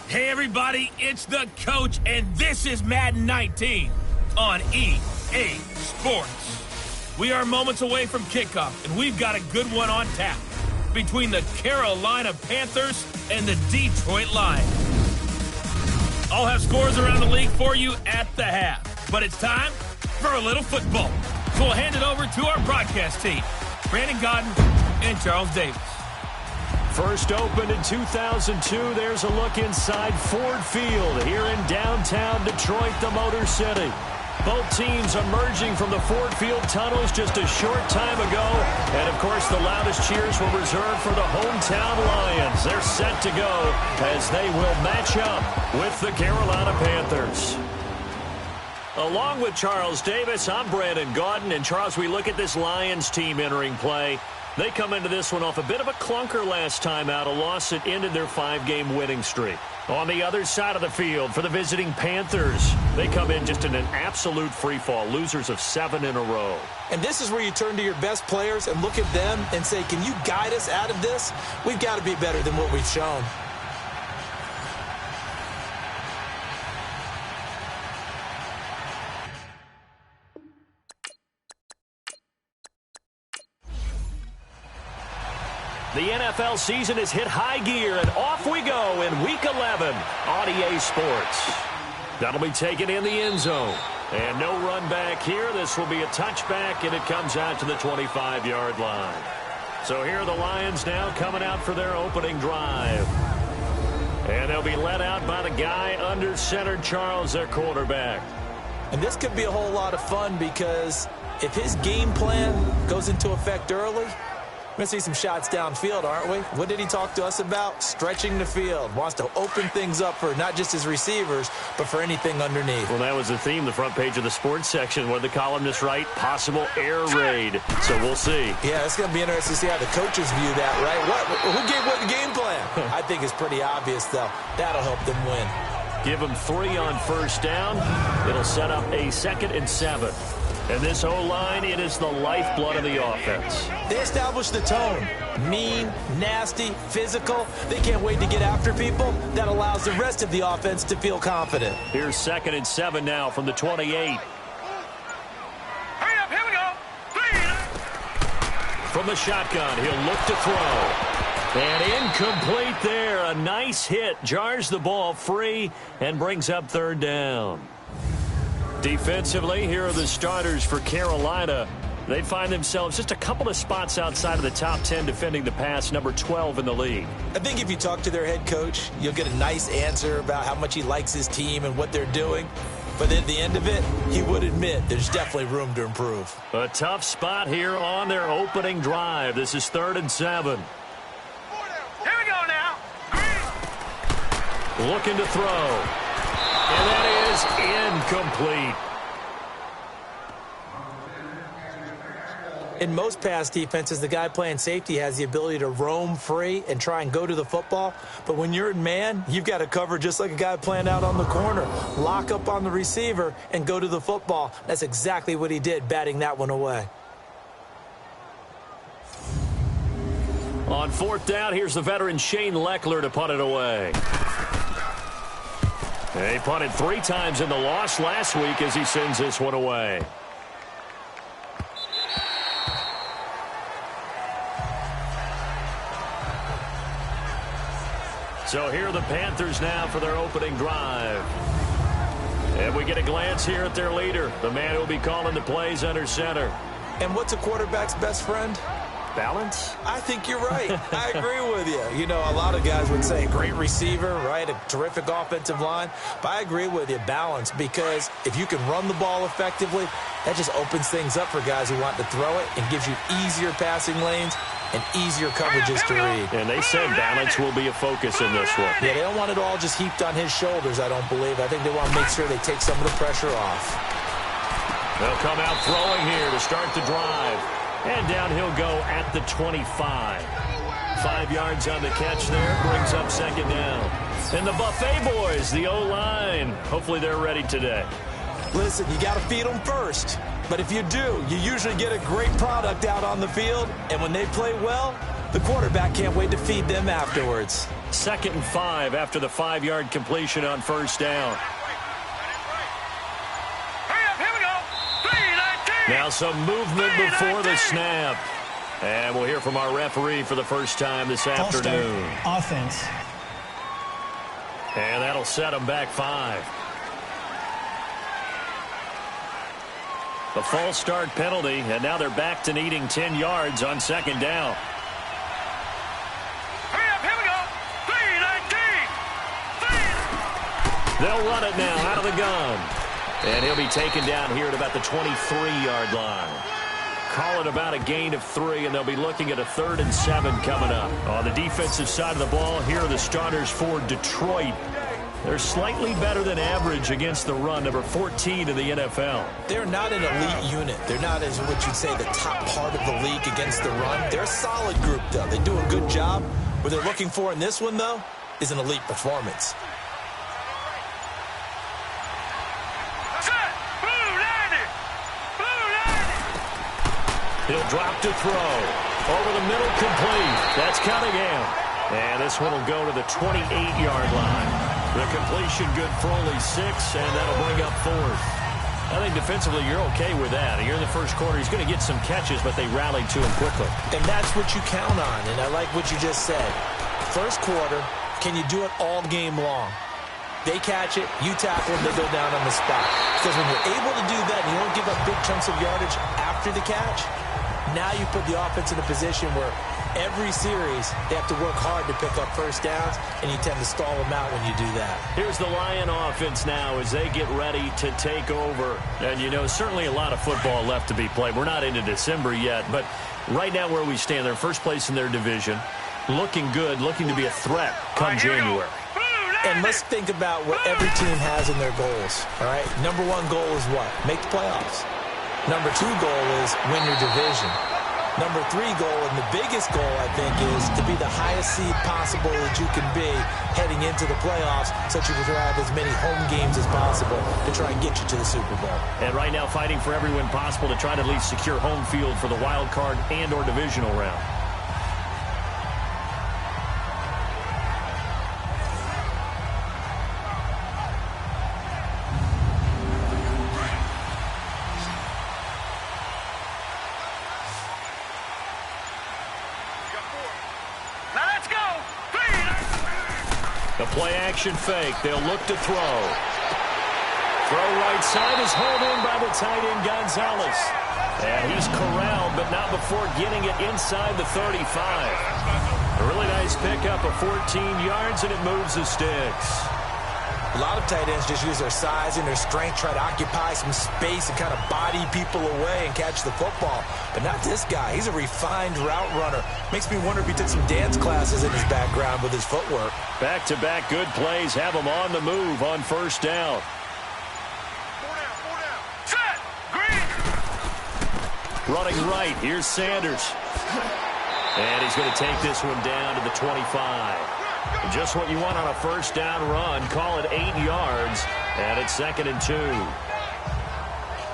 Hey everybody, it's the coach, and this is Madden 19 on EA Sports. We are moments away from kickoff, and we've got a good one on tap between the Carolina Panthers and the Detroit Lions. I'll have scores around the league for you at the half, but it's time for a little football. So we'll hand it over to our broadcast team, Brandon Godden and Charles Davis. First opened in 2002, there's a look inside Ford Field here in downtown Detroit, the Motor City. Both teams emerging from the Ford Field tunnels just a short time ago. And, of course, the loudest cheers were reserved for the hometown Lions. They're set to go as they will match up with the Carolina Panthers. Along with Charles Davis, I'm Brandon Gaudin. And, Charles, we look at this Lions team entering play. They come into this one off a bit of a clunker last time out, a loss that ended their 5-game winning streak. On the other side of the field for the visiting Panthers, they come in just in an absolute freefall, losers of 7 in a row. And this is where you turn to your best players and look at them and say, can you guide us out of this? We've got to be better than what we've shown. The NFL season has hit high gear, and off we go in Week 11 on EA Sports. That'll be taken in the end zone. And no run back here. This will be a touchback, and it comes out to the 25-yard line. So here are the Lions now coming out for their opening drive. And they'll be led out by the guy under center, Charles, their quarterback. And this could be a whole lot of fun because if his game plan goes into effect early, we're going to see some shots downfield, aren't we? What did he talk to us about? Stretching the field. Wants to open things up for not just his receivers, but for anything underneath. Well, that was the theme, the front page of the sports section, where the columnists write possible air raid. So we'll see. Yeah, it's going to be interesting to see how the coaches view that, right? Who gave what the game plan? I think it's pretty obvious, though. That'll help them win. Give them 3 on first down. It'll set up a 2nd and 7. And this O-line, it is the lifeblood of the offense. They establish the tone. Mean, nasty, physical. They can't wait to get after people. That allows the rest of the offense to feel confident. Here's 2nd and 7 now from the 28. Hurry up, here we go. 3. From the shotgun, he'll look to throw. And incomplete there. A nice hit. Jars the ball free and brings up 3rd down. Defensively, here are the starters for Carolina. They find themselves just a couple of spots outside of the top 10 defending the pass, number 12 in the league. I think if you talk to their head coach, you'll get a nice answer about how much he likes his team and what they're doing. But at the end of it, he would admit there's definitely room to improve. A tough spot here on their opening drive. This is 3rd and 7. Here we go now. Looking to throw. And that is incomplete. In most pass defenses, the guy playing safety has the ability to roam free and try and go to the football. But when you're in man, you've got to cover just like a guy playing out on the corner. Lock up on the receiver and go to the football. That's exactly what he did, batting that one away. On 4th down, here's the veteran Shane Leckler to punt it away. He punted 3 times in the loss last week as he sends this one away. So here are the Panthers now for their opening drive. And we get a glance here at their leader, the man who will be calling the plays under center. And what's a quarterback's best friend? Balance? I think you're right. I agree with you. You know, a lot of guys would say great receiver, right? A terrific offensive line. But I agree with you, balance, because if you can run the ball effectively, That just opens things up for guys who want to throw it and gives you easier passing lanes and easier coverages to read. And they said balance will be a focus in this one. Yeah, they don't want it all just heaped on his shoulders, I don't believe. I think they want to make sure they take some of the pressure off. They'll come out throwing here to start the drive. And down he'll go at the 25. 5 yards on the catch there. Brings up second down. And the Buffet boys, the O-line. Hopefully they're ready today. Listen, you got to feed them first. But if you do, you usually get a great product out on the field. And when they play well, the quarterback can't wait to feed them afterwards. 2nd and 5 after the 5-yard completion on first down. Now some movement before the snap. And we'll hear from our referee for the first time this afternoon. Offense. And that'll set them back 5. The false start penalty, and now they're back to needing 10 yards on second down. Here we go. 3-19. They'll run it now out of the gun. And he'll be taken down here at about the 23-yard line. Call it about a gain of 3, and they'll be looking at a 3rd and 7 coming up. On the defensive side of the ball, here are the starters for Detroit. They're slightly better than average against the run, number 14 in the NFL. They're not an elite unit. They're not, as what you'd say, the top part of the league against the run. They're a solid group, though. They do a good job. What they're looking for in this one, though, is an elite performance. He'll drop to throw. Over the middle, complete. That's Cunningham. And this one will go to the 28-yard line. The completion good for only 6, and that'll bring up 4th. I think defensively you're okay with that. Here in the first quarter, he's going to get some catches, but they rallied to him quickly. And that's what you count on, and I like what you just said. First quarter, can you do it all game long? They catch it, you tackle them, they go down on the spot. Because when you're able to do that and you don't give up big chunks of yardage after the catch, now you put the offense in a position where every series they have to work hard to pick up first downs, and you tend to stall them out when you do that. Here's the Lion offense now as they get ready to take over. And, you know, certainly a lot of football left to be played. We're not into December yet, but right now where we stand, they're first place in their division, looking good, looking to be a threat come January. And let's think about what every team has in their goals, all right? Number 1 goal is what? Make the playoffs. Number 2 goal is win your division. Number 3 goal, and the biggest goal, I think, is to be the highest seed possible that you can be heading into the playoffs, so that you can have as many home games as possible to try and get you to the Super Bowl. And right now fighting for every win possible to try to at least secure home field for the wild card and or divisional round. Play-action fake. They'll look to throw. Throw right side is hauled in by the tight end, Gonzalez. And he's corralled, but not before getting it inside the 35. A really nice pickup of 14 yards, and it moves the sticks. A lot of tight ends just use their size and their strength, try to occupy some space and kind of body people away and catch the football. But not this guy. He's a refined route runner. Makes me wonder if he took some dance classes in his background with his footwork. Back-to-back good plays have him on the move on first down. 4 down. Set. Green. Running right. Here's Sanders. And he's going to take this one down to the 25. Just what you want on a first down run. Call it 8 yards, and it's 2nd and 2.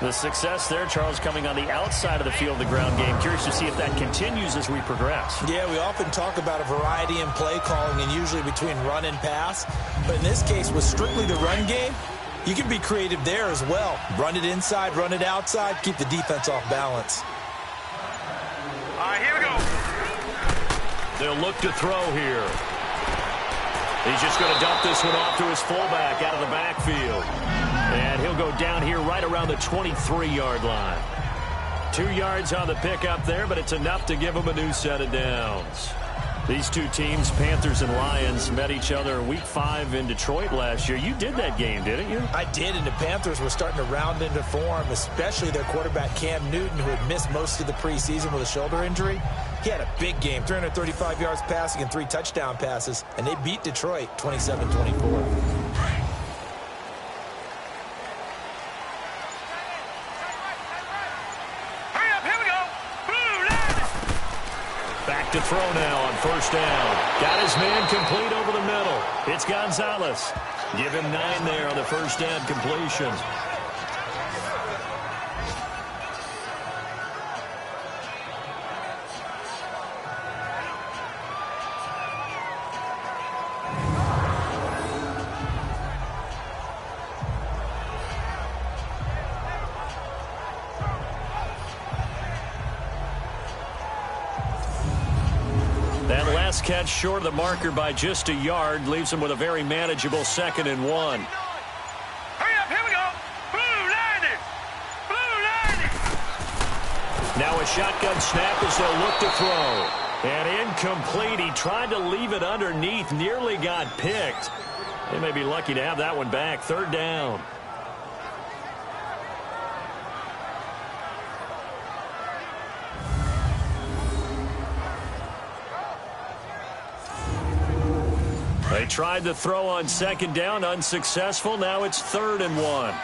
The success there, Charles, coming on the outside of the field, the ground game. Curious to see if that continues as we progress. Yeah, we often talk about a variety in play calling and usually between run and pass. But in this case, with strictly the run game, you can be creative there as well. Run it inside, run it outside, keep the defense off balance. All right, here we go. They'll look to throw here. He's just going to dump this one off to his fullback out of the backfield. And he'll go down here right around the 23-yard line. 2 yards on the pickup there, but it's enough to give him a new set of downs. These two teams, Panthers and Lions, met each other Week 5 in Detroit last year. You did that game, didn't you? I did, and the Panthers were starting to round into form, especially their quarterback Cam Newton, who had missed most of the preseason with a shoulder injury. He had a big game, 335 yards passing and 3 touchdown passes, and they beat Detroit 27-24. To throw now on first down. Got his man complete over the middle. It's Gonzalez. Give him 9 there on the first down completion. Catch short of the marker by just a yard leaves him with a very manageable 2nd and 1. Hurry up, here we go. Blue line it. Blue line it. Now a shotgun snap as they'll look to throw. And incomplete. He tried to leave it underneath, nearly got picked. They may be lucky to have that one back. 3rd down. They tried to throw on 2nd down, unsuccessful. Now it's 3rd and 1. All right,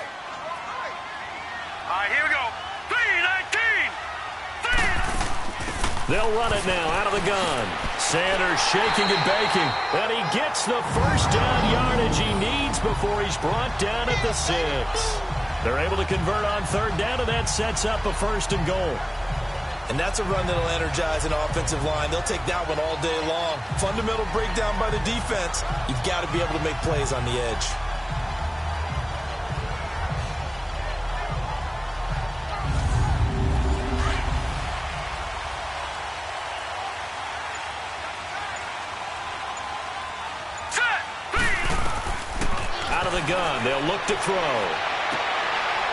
here we go. 3-19. They'll run it now out of the gun. Sanders shaking and baking. And he gets the first down yardage he needs before he's brought down at the 6. They're able to convert on 3rd down, and that sets up a 1st and goal. And that's a run that'll energize an offensive line. They'll take that one all day long. Fundamental breakdown by the defense. You've got to be able to make plays on the edge. Out of the gun, they'll look to throw.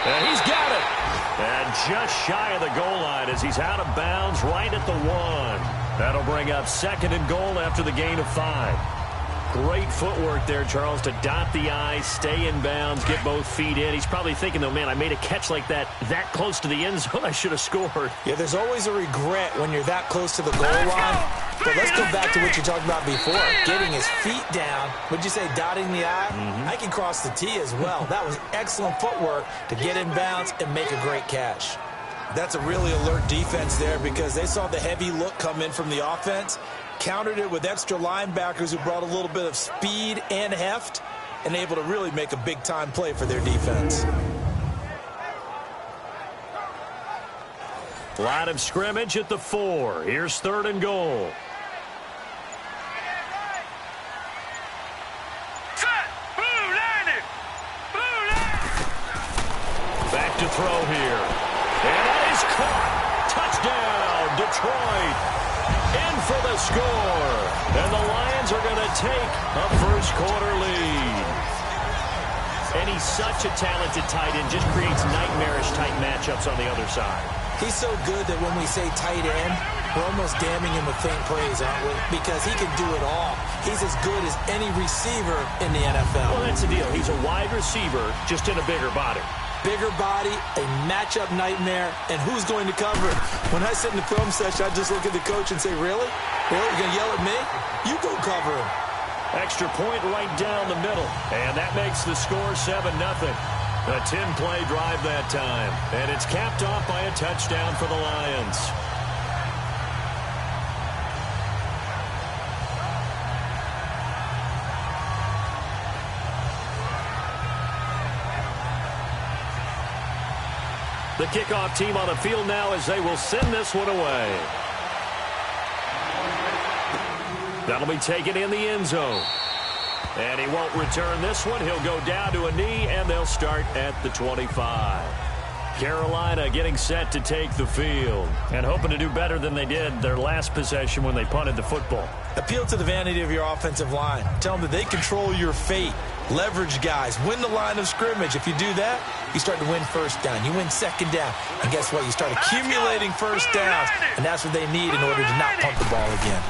And he's got it. And just shy of the goal line as he's out of bounds right at the 1. That'll bring up 2nd and goal after the gain of 5. Great footwork there, Charles, to dot the I, stay in bounds, get both feet in. He's probably thinking, though, man, I made a catch like that close to the end zone. I should have scored. Yeah, there's always a regret when you're that close to the goal line. But let's go back to what you talked about before. Getting his feet down. Would you say dotting the I? I can cross the T as well. That was excellent footwork to get in bounds and make a great catch. That's a really alert defense there because they saw the heavy look come in from the offense, countered it with extra linebackers who brought a little bit of speed and heft, and able to really make a big-time play for their defense. Line of scrimmage at the 4. Here's 3rd and goal. Back to throw here. And that is caught. Touchdown, Detroit. In for the score. And the Lions are going to take a first-quarter lead. And he's such a talented tight end, just creates nightmarish-type matchups on the other side. He's so good that when we say tight end, we're almost damning him with faint praise, aren't we? Because he can do it all. He's as good as any receiver in the NFL. Well, that's the deal. He's a wide receiver, just in a bigger body. Bigger body, a matchup nightmare, and who's going to cover it? When I sit in the film session, I just look at the coach and say, really? Really? You're going to yell at me? You go cover him. Extra point right down the middle. And that makes the score 7-0. A 10-play drive that time. And it's capped off by a touchdown for the Lions. The kickoff team on the field now as they will send this one away. That'll be taken in the end zone. And he won't return this one. He'll go down to a knee, and they'll start at the 25. Carolina getting set to take the field and hoping to do better than they did their last possession when they punted the football. Appeal to the vanity of your offensive line. Tell them that they control your fate. Leverage guys. Win the line of scrimmage. If you do that, you start to win first down. You win second down. And guess what? You start accumulating first downs. And that's what they need in order to not punt the ball again.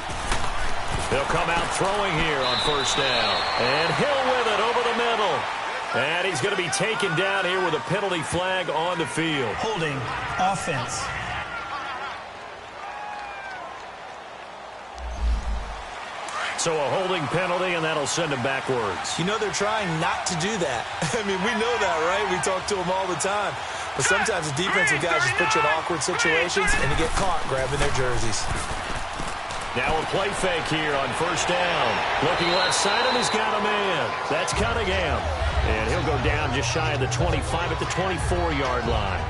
They'll come out throwing here on first down. And Hill with it over the middle. And he's going to be taken down here with a penalty flag on the field. Holding offense. So a holding penalty, and that'll send him backwards. You know they're trying not to do that. I mean, we know that, right? We talk to them all the time. But sometimes the defensive guys just put you in awkward situations, and you get caught grabbing their jerseys. Now a play fake here on first down. Looking left side, and he's got a man. That's Cunningham. And he'll go down just shy of the 25 at the 24-yard line.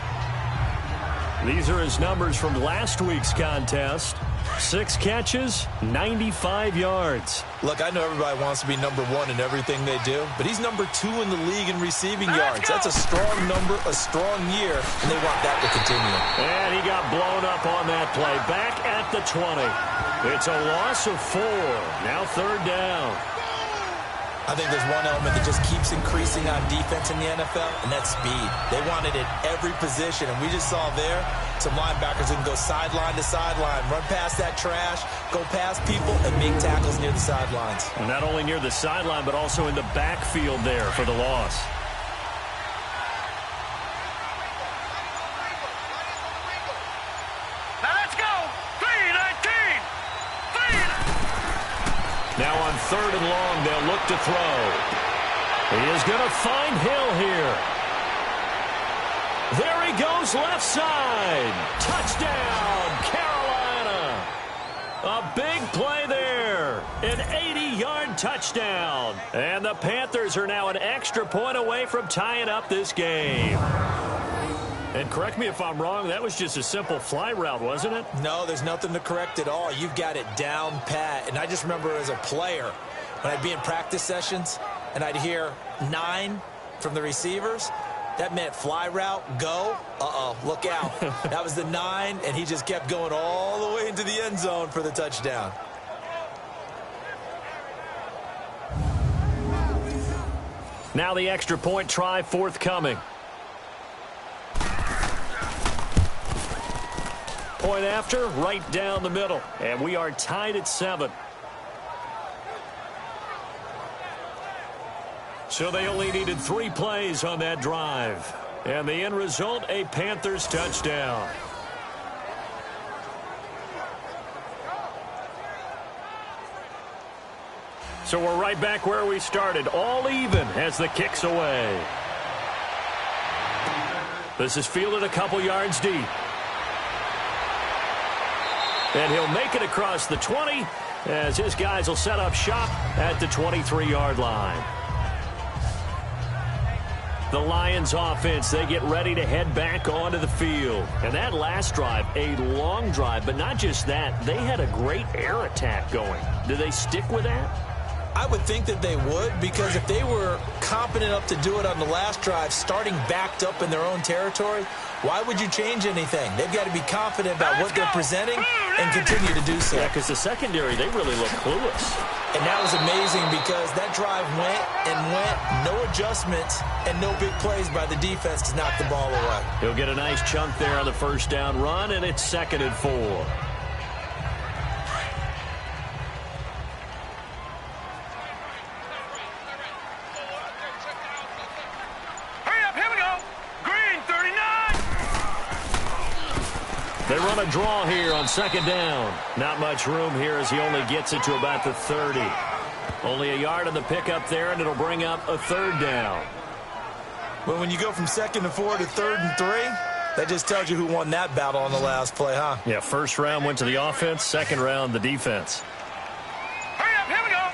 These are his numbers from last week's contest. 6 catches, 95 yards. Look, I know everybody wants to be number 1 in everything they do, but he's number 2 in the league in receiving yards. That's a strong number, a strong year, and they want that to continue. And he got blown up on that play. Back at the 20. It's a loss of 4. Now third down. I think there's one element that just keeps increasing on defense in the NFL, and that's speed. They want it at every position, and we just saw there some linebackers who can go sideline to sideline, run past that trash, go past people, and make tackles near the sidelines. And not only near the sideline, but also in the backfield there for the loss. Now let's go. 3-19. Now on third and long, they'll look to throw. He is going to find Hill here. There he goes, left side. Touchdown, Carolina. A big play there. An 80-yard touchdown. And the Panthers are now an extra point away from tying up this game. And correct me if I'm wrong, that was just a simple fly route, wasn't it? No, there's nothing to correct at all. You've got it down pat. And I just remember as a player, when I'd be in practice sessions, and I'd hear 9 from the receivers, that meant fly route, go. Uh-oh, look out. That was the 9, and he just kept going all the way into the end zone for the touchdown. Now the extra point try forthcoming. Point after, right down the middle. And we are tied at 7. So they only needed 3 plays on that drive. And the end result, a Panthers touchdown. So we're right back where we started, all even as the kick's away. This is fielded a couple yards deep. And he'll make it across the 20 as his guys will set up shop at the 23-yard line. The Lions offense, they get ready to head back onto the field. And that last drive, a long drive, but not just that, they had a great air attack going. Do they stick with that? I would think that they would, because if they were competent enough to do it on the last drive, starting backed up in their own territory, why would you change anything? They've got to be confident about what they're presenting and continue to do so. Yeah, because the secondary, they really look clueless. And that was amazing because that drive went and went, no adjustments and no big plays by the defense to knock the ball away. He'll get a nice chunk there on the first down run, and it's 2nd and 4. They run a draw here on 2nd down. Not much room here as he only gets it to about the 30. Only a yard on the pickup there, and it'll bring up a 3rd down. Well, when you go from 2nd and 4 to 3rd and 3, that just tells you who won that battle on the last play, huh? Yeah, first round went to the offense, second round the defense. Hurry up, here we go.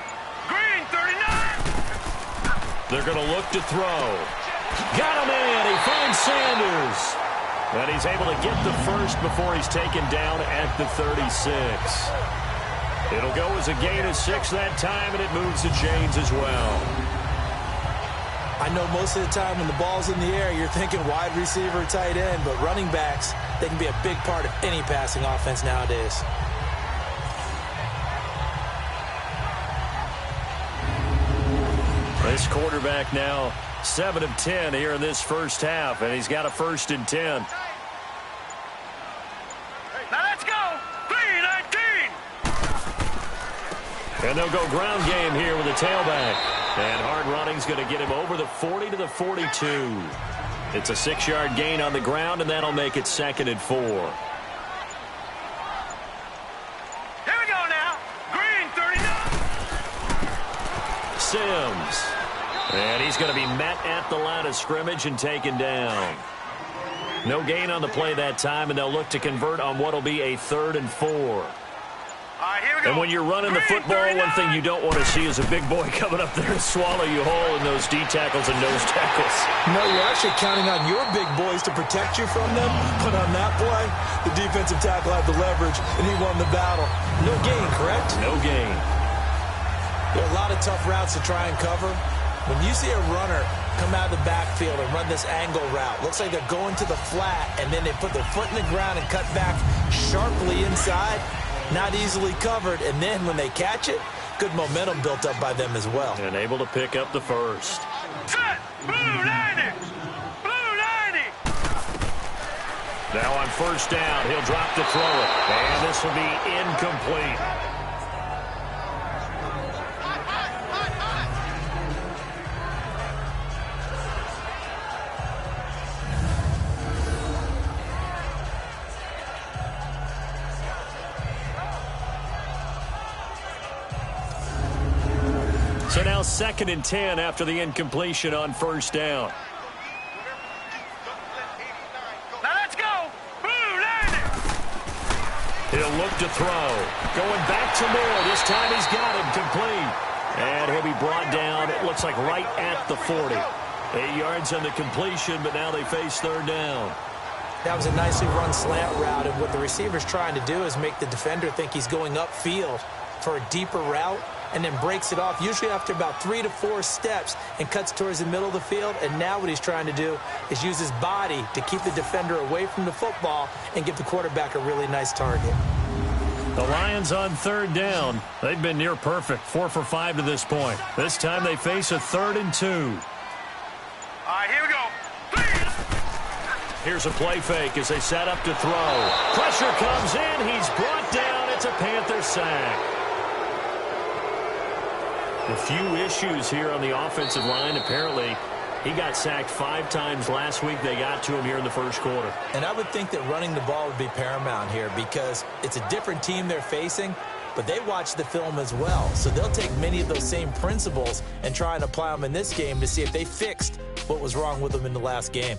Green, 39. They're going to look to throw. Got him in. He finds Sanders. And he's able to get the first before he's taken down at the 36. It'll go as a gain of 6 that time, and it moves the chains as well. I know most of the time when the ball's in the air, you're thinking wide receiver, tight end, but running backs, they can be a big part of any passing offense nowadays. This quarterback now 7 of 10 here in this first half, and he's got a 1st and 10. Now let's go. 3-19. And they'll go ground game here with a tailback. And hard running's going to get him over the 40 to the 42. It's a 6-yard gain on the ground, and that'll make it 2nd and 4. Here we go now. Green 39. Sims. And he's going to be met at the line of scrimmage and taken down. No gain on the play that time, and they'll look to convert on what will be a 3rd and 4. All right, here we go. And when you're running the football, one thing you don't want to see is a big boy coming up there and swallow you whole in those D tackles and nose tackles. No, you're actually counting on your big boys to protect you from them. But on that play, the defensive tackle had the leverage, and he won the battle. No gain, correct? No gain. There are a lot of tough routes to try and cover. When you see a runner come out of the backfield and run this angle route, looks like they're going to the flat, and then they put their foot in the ground and cut back sharply inside. Not easily covered, and then when they catch it, good momentum built up by them as well. And able to pick up the first. Set. Blue 90. Blue 90. Now on first down, he'll drop to throw it. And this will be incomplete. So now 2nd and 10 after the incompletion on first down. Now let's go. Blue 90. He'll look to throw. Going back to Moore. This time he's got him complete. And he'll be brought down, it looks like right at the 40. 8 yards on the completion, but now they face 3rd down. That was a nicely run slant route, and what the receiver's trying to do is make the defender think he's going upfield for a deeper route, and then breaks it off, usually after about 3 to 4 steps, and cuts towards the middle of the field. And now what he's trying to do is use his body to keep the defender away from the football and give the quarterback a really nice target. The Lions on 3rd down. They've been near perfect, 4 for 5 to this point. This time they face a 3rd and 2. All right, here we go. Here's a play fake as they set up to throw. Pressure comes in. He's brought down. It's a Panther sack. A few issues here on the offensive line. Apparently, he got sacked 5 times last week. They got to him here in the first quarter. And I would think that running the ball would be paramount here because it's a different team they're facing, but they watch the film as well. So they'll take many of those same principles and try and apply them in this game to see if they fixed what was wrong with them in the last game.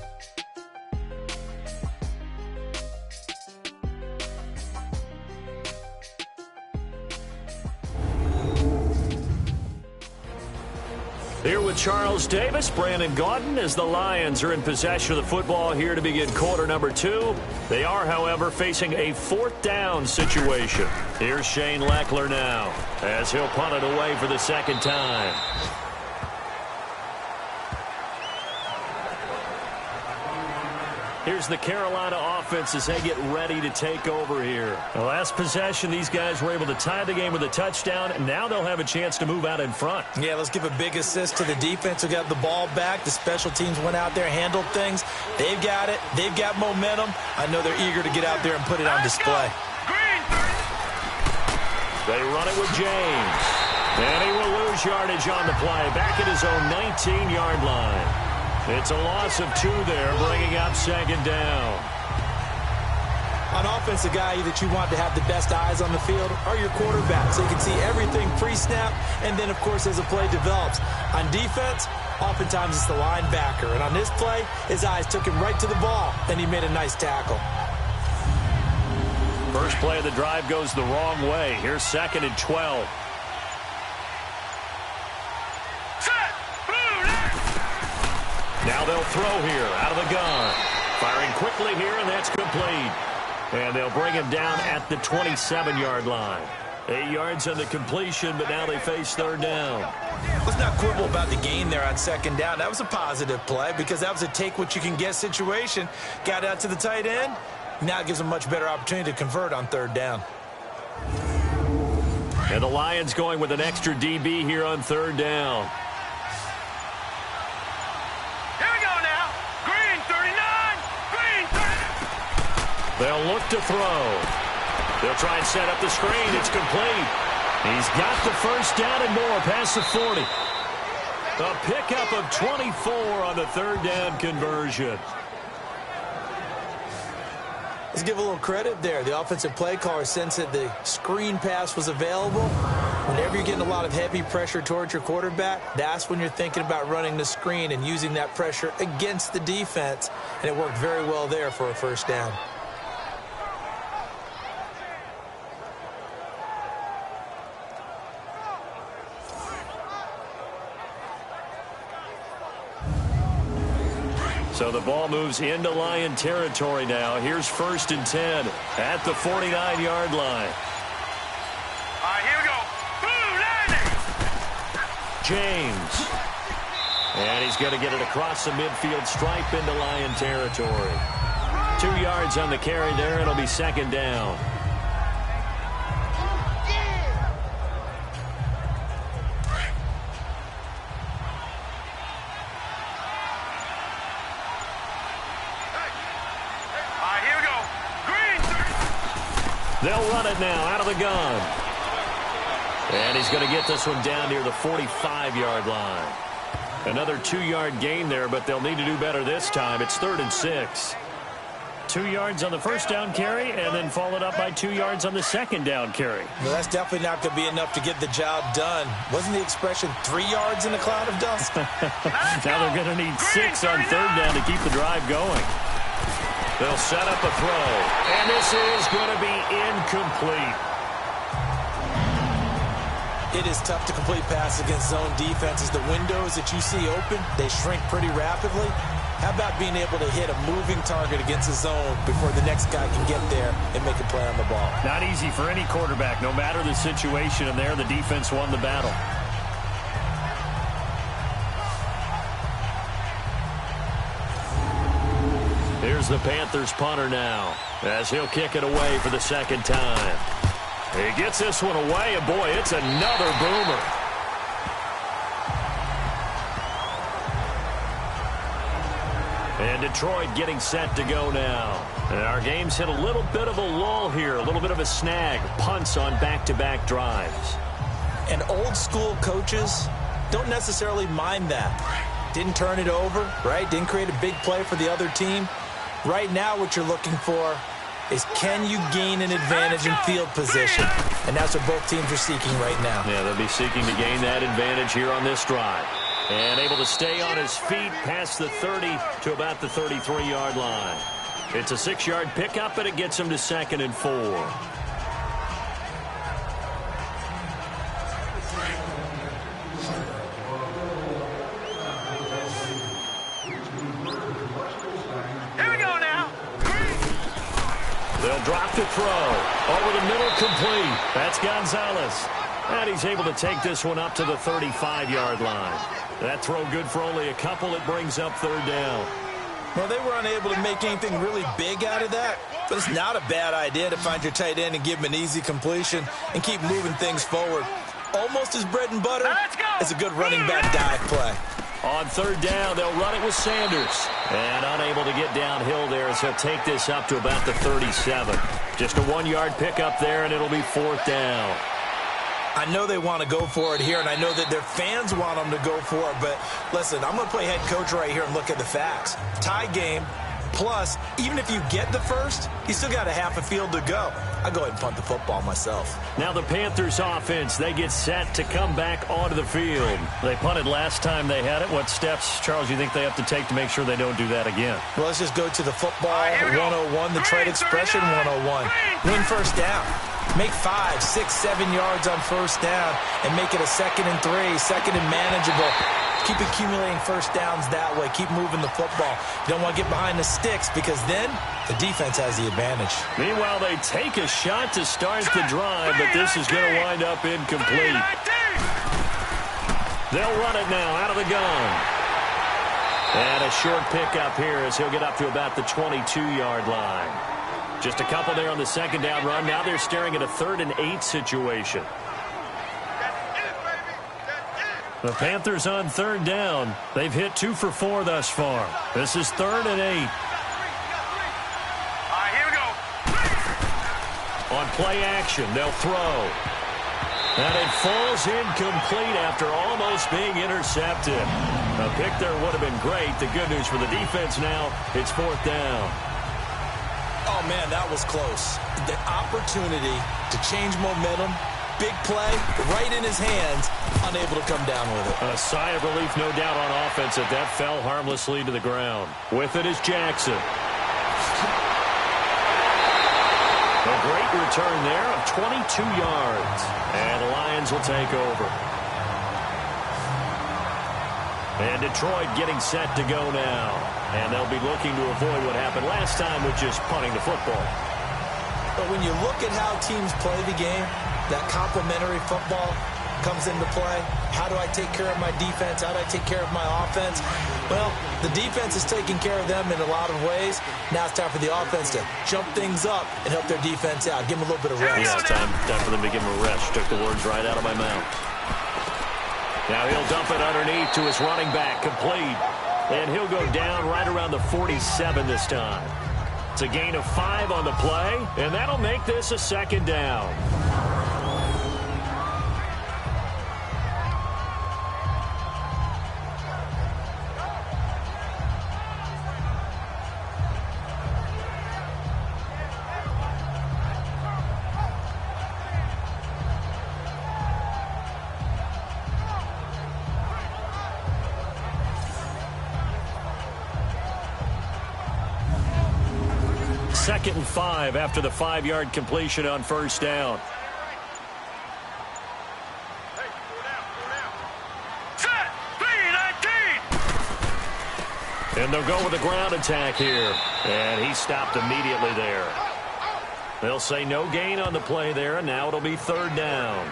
Here with Charles Davis, Brandon Gaudin, as the Lions are in possession of the football here to begin quarter number 2. They are, however, facing a 4th down situation. Here's Shane Leckler now, as he'll punt it away for the 2nd time. Here's the Carolina offense as they get ready to take over here. The last possession, these guys were able to tie the game with a touchdown, and now they'll have a chance to move out in front. Yeah, let's give a big assist to the defense who got the ball back. The special teams went out there, handled things. They've got it. They've got momentum. I know they're eager to get out there and put it on display. They run it with James. And he will lose yardage on the play, back at his own 19-yard line. It's a loss of 2 there, bringing up 2nd down. On offense, the guy that you want to have the best eyes on the field are your quarterbacks. So you can see everything pre-snap, and then, of course, as the play develops. On defense, oftentimes it's the linebacker. And on this play, his eyes took him right to the ball, and he made a nice tackle. First play of the drive goes the wrong way. Here's 2nd and 12. Now they'll throw here out of the gun. Firing quickly here, and that's complete. And they'll bring him down at the 27-yard line. 8 yards on the completion, but now they face 3rd down. Let's not quibble about the gain there on 2nd down. That was a positive play because that was a take-what-you-can-get situation. Got out to the tight end. Now it gives them a much better opportunity to convert on 3rd down. And the Lions going with an extra DB here on 3rd down. They'll look to throw. They'll try and set up the screen. It's complete. He's got the first down and more past the 40. A pickup of 24 on the third down conversion. Let's give a little credit there. The offensive play caller sensed that the screen pass was available. Whenever you're getting a lot of heavy pressure towards your quarterback, that's when you're thinking about running the screen and using that pressure against the defense. And it worked very well there for a first down. So the ball moves into Lion territory now. Here's 1st and 10 at the 49-yard line. All right, here we go. Blue line. James. And he's going to get it across the midfield stripe into Lion territory. 2 yards on the carry there. It'll be 2nd down. They'll run it now out of the gun. And he's going to get this one down near the 45-yard line. Another 2-yard gain there, but they'll need to do better this time. It's 3rd and 6. 2 yards on the first down carry, and then followed up by 2 yards on the second down carry. Well, that's definitely not going to be enough to get the job done. Wasn't the expression 3 yards in a cloud of dust? Now they're going to need 6 on 3rd down to keep the drive going. They'll set up a throw, and this is going to be incomplete. It is tough to complete passes against zone defenses. The windows that you see open, they shrink pretty rapidly. How about being able to hit a moving target against a zone before the next guy can get there and make a play on the ball? Not easy for any quarterback, no matter the situation, and there the defense won the battle. Here's the Panthers punter now, as he'll kick it away for the 2nd time. He gets this one away, and boy, it's another boomer. And Detroit getting set to go now. And our game's hit a little bit of a lull here, a little bit of a snag. Punts on back-to-back drives. And old-school coaches don't necessarily mind that. Didn't turn it over, right? Didn't create a big play for the other team. Right now, what you're looking for is, can you gain an advantage in field position? And that's what both teams are seeking right now. Yeah, they'll be seeking to gain that advantage here on this drive. And able to stay on his feet past the 30 to about the 33-yard line. It's a 6-yard pickup, and it gets him to 2nd and 4. They'll drop the throw. Over the middle, complete. That's Gonzalez. And he's able to take this one up to the 35-yard line. That throw good for only a couple. It brings up 3rd down. Well, they were unable to make anything really big out of that, but it's not a bad idea to find your tight end and give him an easy completion and keep moving things forward. Almost his bread and butter. It's a good running back dive play. On 3rd down, they'll run it with Sanders. And unable to get downhill there as he'll take this up to about the 37. Just a 1-yard pickup there, and it'll be 4th down. I know they want to go for it here, and I know that their fans want them to go for it, but listen, I'm going to play head coach right here and look at the facts. Tie game, plus, even if you get the first, you still got a half a field to go. I'll go ahead and punt the football myself. Now the Panthers offense, they get set to come back onto the field. They punted last time they had it. What steps, Charles, you think they have to take to make sure they don't do that again? Well, let's just go to the football 101, the trade expression 101. Win first down. Make 5, 6, 7 yards on first down and make it a 2nd and 3, 2nd and manageable. Keep accumulating first downs that way. Keep moving the football. You don't want to get behind the sticks because then the defense has the advantage. Meanwhile, they take a shot to start the drive, but this is going to wind up incomplete. They'll run it now out of the gun. And a short pickup here as he'll get up to about the 22-yard line. Just a couple there on the 2nd down run. Now they're staring at a 3rd and 8 situation. The Panthers on 3rd down. They've hit 2 for 4 thus far. This is 3rd and 8. All right, here we go. On play action, they'll throw. And it falls incomplete after almost being intercepted. A pick there would have been great. The good news for the defense now, it's 4th down. Oh, man, that was close. The opportunity to change momentum, big play, right in his hands, unable to come down with it. A sigh of relief, no doubt, on offense that fell harmlessly to the ground. With it is Jackson. A great return there of 22 yards. And the Lions will take over. And Detroit getting set to go now. And they'll be looking to avoid what happened last time with just punting the football. But when you look at how teams play the game, that complementary football comes into play. How do I take care of my defense? How do I take care of my offense? Well, the defense is taking care of them in a lot of ways. Now it's time for the offense to jump things up and help their defense out. Give them a little bit of rest. Yeah, time for them to give him a rest. Took the words right out of my mouth. Now he'll dump it underneath to his running back, complete. And he'll go down right around the 47 this time. It's a gain of 5 on the play, and that'll make this a 2nd down. Second and 5 after the 5-yard completion on 1st down. Set. 3-19. And they'll go with the ground attack here. And he stopped immediately there. They'll say no gain on the play there, and now it'll be 3rd down.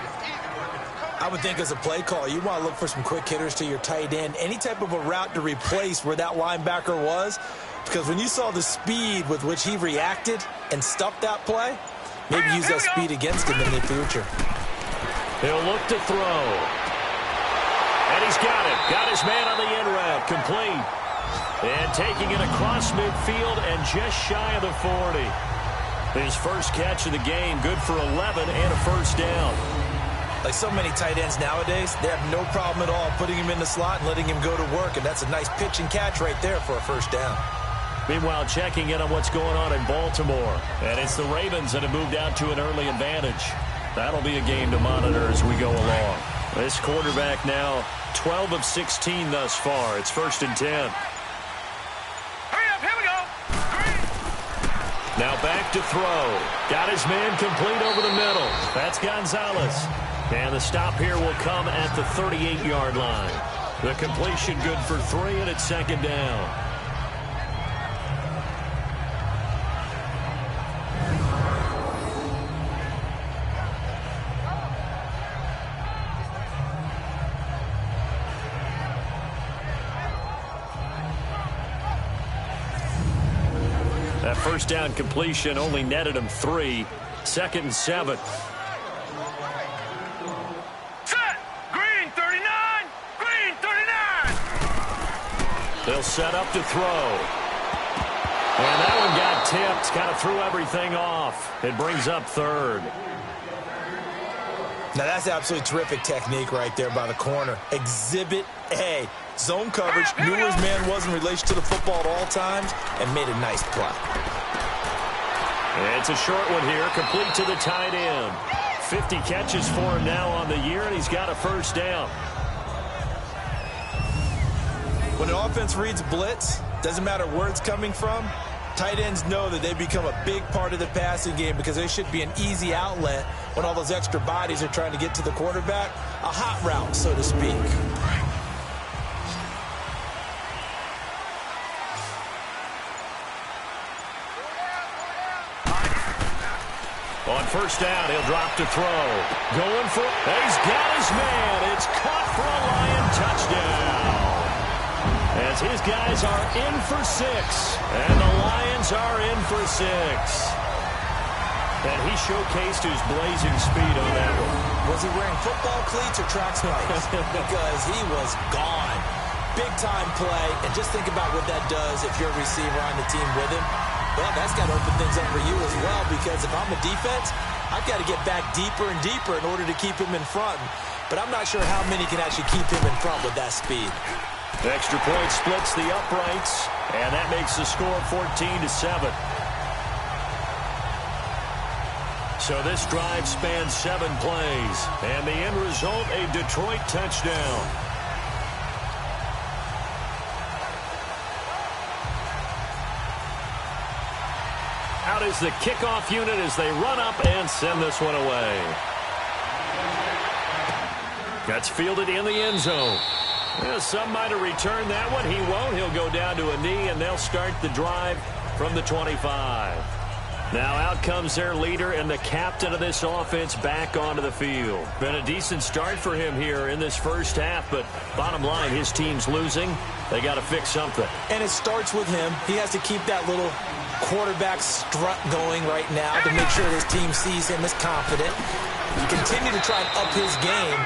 I would think as a play call, you want to look for some quick hitters to your tight end. Any type of a route to replace where that linebacker was. Because when you saw the speed with which he reacted and stuffed that play, maybe use that speed against him in the future. He'll look to throw. And he's got it. Got his man on the end route. Complete. And taking it across midfield and just shy of the 40. His first catch of the game, good for 11 and a 1st down. Like so many tight ends nowadays, they have no problem at all putting him in the slot and letting him go to work. And that's a nice pitch and catch right there for a 1st down. Meanwhile, checking in on what's going on in Baltimore. And it's the Ravens that have moved out to an early advantage. That'll be a game to monitor as we go along. This quarterback now 12 of 16 thus far. It's 1st and 10. Hurry up, here we go. Now back to throw. Got his man complete over the middle. That's Gonzalez. And the stop here will come at the 38-yard line. The completion good for 3, and it's 2nd down. That 1st down completion only netted him 3. 2nd and 7. Set. Green 39. Green 39. They'll set up to throw. And that one got tipped. Kind of threw everything off. It brings up 3rd. Now that's absolutely terrific technique right there by the corner. Exhibit A. Zone coverage, knew where his man was in relation to the football at all times, and made a nice play. It's a short one here, complete to the tight end. 50 catches for him now on the year, and he's got a 1st down. When an offense reads blitz, doesn't matter where it's coming from, tight ends know that they become a big part of the passing game because they should be an easy outlet when all those extra bodies are trying to get to the quarterback. A hot route, so to speak. On 1st down, he'll drop to throw. Going for it. He's got his man. It's caught for a Lion touchdown. As his guys are in for 6. And the Lions are in for 6. And he showcased his blazing speed on that one. Was he wearing football cleats or track spikes? Because he was gone. Big-time play. And just think about what that does if you're a receiver on the team with him. Well, that's got to open things up for you as well, because if I'm a defense, I've got to get back deeper and deeper in order to keep him in front. But I'm not sure how many can actually keep him in front with that speed. Extra point splits the uprights, and that makes the score 14-7. So this drive spans 7 plays, and the end result, a Detroit touchdown. Out is the kickoff unit as they run up and send this one away. That's fielded in the end zone. Well, some might have returned that one. He won't. He'll go down to a knee, and they'll start the drive from the 25. Now out comes their leader and the captain of this offense back onto the field. Been a decent start for him here in this first half, but bottom line, his team's losing. They got to fix something. And it starts with him. He has to keep that little quarterback strut going right now to make sure his team sees him as confident. Continue to try and up his game,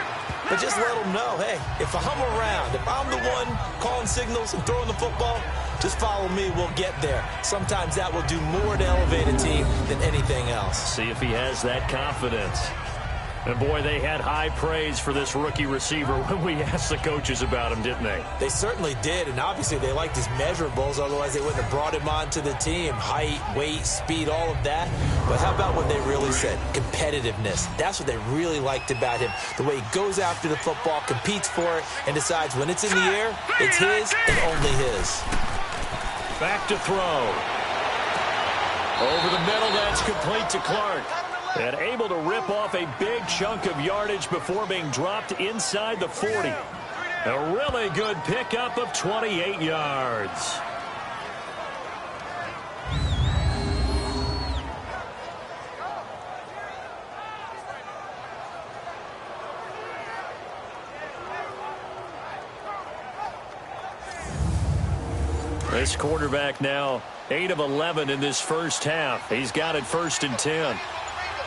but just let him know, hey, if I'm around, if I'm the one calling signals and throwing the football, just follow me, we'll get there. Sometimes that will do more to elevate a team than anything else. See if he has that confidence. And boy, they had high praise for this rookie receiver when we asked the coaches about him, didn't they? They certainly did, and obviously they liked his measurables, otherwise they wouldn't have brought him onto the team. Height, weight, speed, all of that. But how about what they really said? Competitiveness. That's what they really liked about him. The way he goes after the football, competes for it, and decides when it's in the air, it's his and only his. Back to throw. Over the middle, that's complete to Clark. And able to rip off a big chunk of yardage before being dropped inside the 40. A really good pickup of 28 yards. This quarterback now 8 of 11 in this first half. He's got it 1st and 10.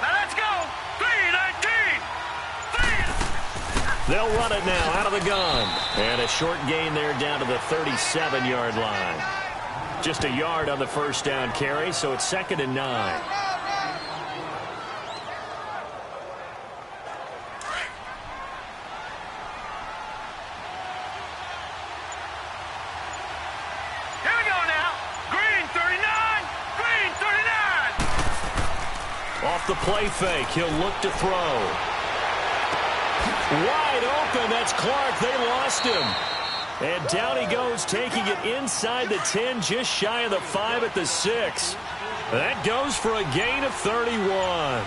Now let's go. 3-19. They'll run it now out of the gun. And a short gain there down to the 37-yard line. Just a yard on the first down carry, so it's 2nd and 9. Off the play fake, he'll look to throw. Wide open, that's Clark. They lost him. And down he goes, taking it inside the 10, just shy of the 5 at the 6. That goes for a gain of 31.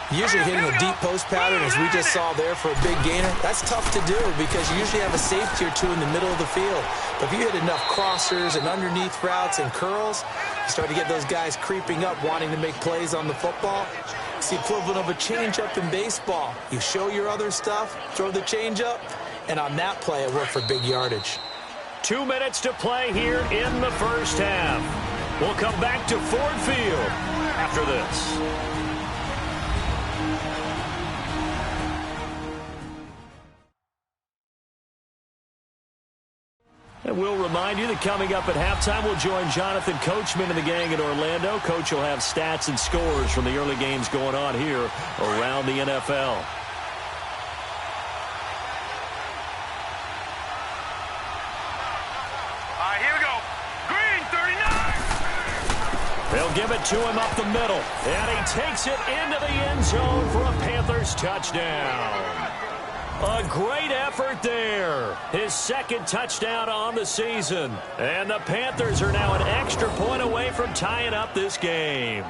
Usually hitting a deep post pattern, as we just saw there, for a big gainer, that's tough to do because you usually have a safety or two in the middle of the field. But if you hit enough crossers and underneath routes and curls, you start to get those guys creeping up, wanting to make plays on the football. It's the equivalent of a changeup in baseball. You show your other stuff, throw the changeup, and on that play, it worked for big yardage. 2 minutes to play here in the first half. We'll come back to Ford Field after this. And we'll remind you that coming up at halftime, we'll join Jonathan Coachman and the gang in Orlando. Coach will have stats and scores from the early games going on here around the NFL. All right, here we go. Green, 39. They'll give it to him up the middle. And he takes it into the end zone for a Panthers touchdown. A great effort there. His 2nd touchdown on the season. And the Panthers are now an extra point away from tying up this game.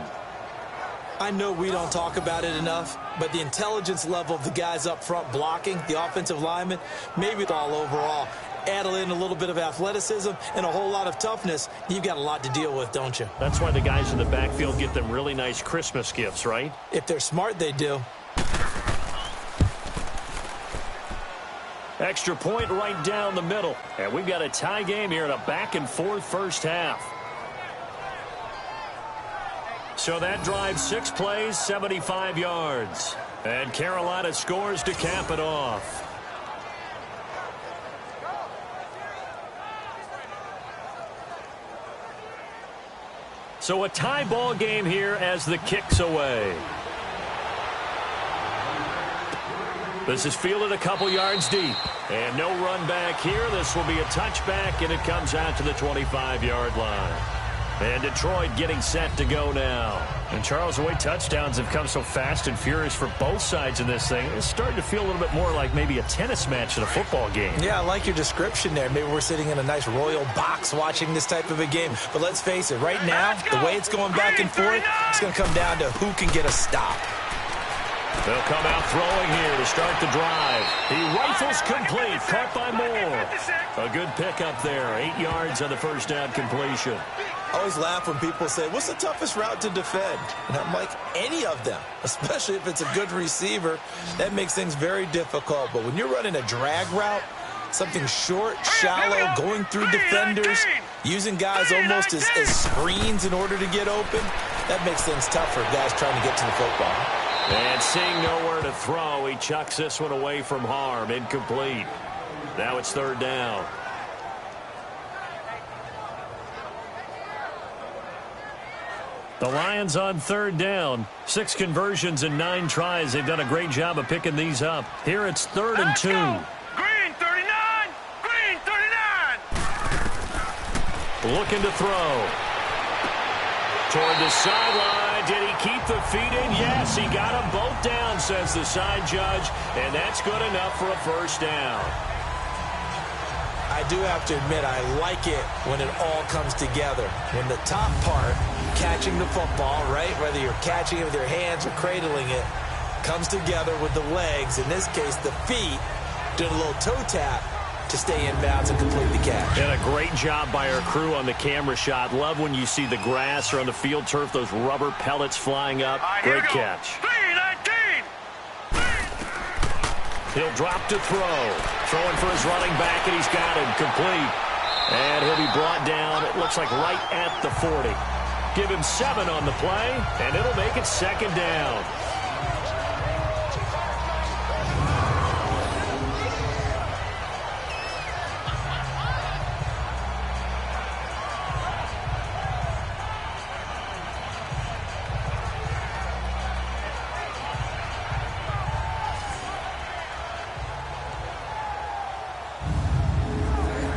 I know we don't talk about it enough, but the intelligence level of the guys up front blocking, the offensive linemen, maybe all overall, add in a little bit of athleticism and a whole lot of toughness, you've got a lot to deal with, don't you? That's why the guys in the backfield get them really nice Christmas gifts, right? If they're smart, they do. Extra point right down the middle. And we've got a tie game here in a back-and-forth first half. So that drive, 6 plays, 75 yards. And Carolina scores to cap it off. So a tie ball game here as the kick's away. This is fielded a couple yards deep. And no run back here. This will be a touchback, and it comes out to the 25-yard line. And Detroit getting set to go now. And, Charles, the way touchdowns have come so fast and furious for both sides in this thing, it's starting to feel a little bit more like maybe a tennis match in a football game. Yeah, I like your description there. Maybe we're sitting in a nice royal box watching this type of a game. But let's face it, right now, the way it's going back and forth, it's going to come down to who can get a stop. They'll come out throwing here to start the drive. He rifles complete, caught by Moore. A good pickup there, 8 yards on the first down completion. I always laugh when people say, what's the toughest route to defend? And I'm like, any of them, especially if it's a good receiver. That makes things very difficult. But when you're running a drag route, something short, shallow, going through defenders, using guys almost as screens in order to get open, that makes things tough for guys trying to get to the football. And seeing nowhere to throw, he chucks this one away from harm. Incomplete. Now it's third down. The Lions on third down. 6 conversions and 9 tries. They've done a great job of picking these up. Here it's 3rd and 2. Green 39! Green 39! Looking to throw. Toward the sideline. Did he keep the feet in? Yes, he got them both down, says the side judge. And that's good enough for a first down. I do have to admit, I like it when it all comes together. When the top part, catching the football, right, whether you're catching it with your hands or cradling it, comes together with the legs, in this case the feet, doing a little toe tap to stay in bounds and complete the catch. And a great job by our crew on the camera shot. Love when you see the grass or on the field turf, those rubber pellets flying up. Great catch. 3-19! He'll drop to throw. Throwing for his running back, and he's got him complete. And he'll be brought down, it looks like right at the 40. Give him 7 on the play, and it'll make it second down.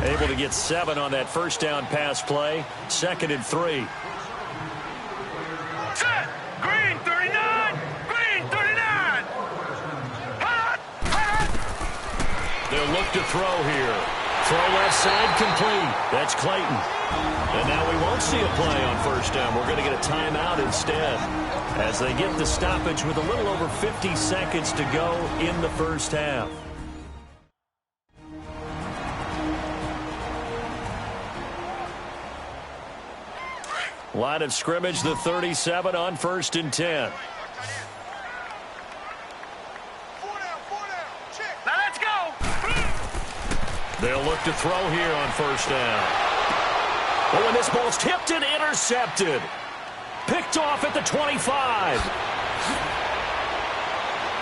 Able to get 7 on that first down pass play. 2nd and 3. Set! Green 39! Green 39! Hot! Hot! They'll look to throw here. Throw left side complete. That's Clayton. And now we won't see a play on first down. We're going to get a timeout instead as they get the stoppage with a little over 50 seconds to go in the first half. Line of scrimmage, the 37 on 1st and 10. Now let's go! They'll look to throw here on first down. Oh, and this ball's tipped and intercepted. Picked off at the 25.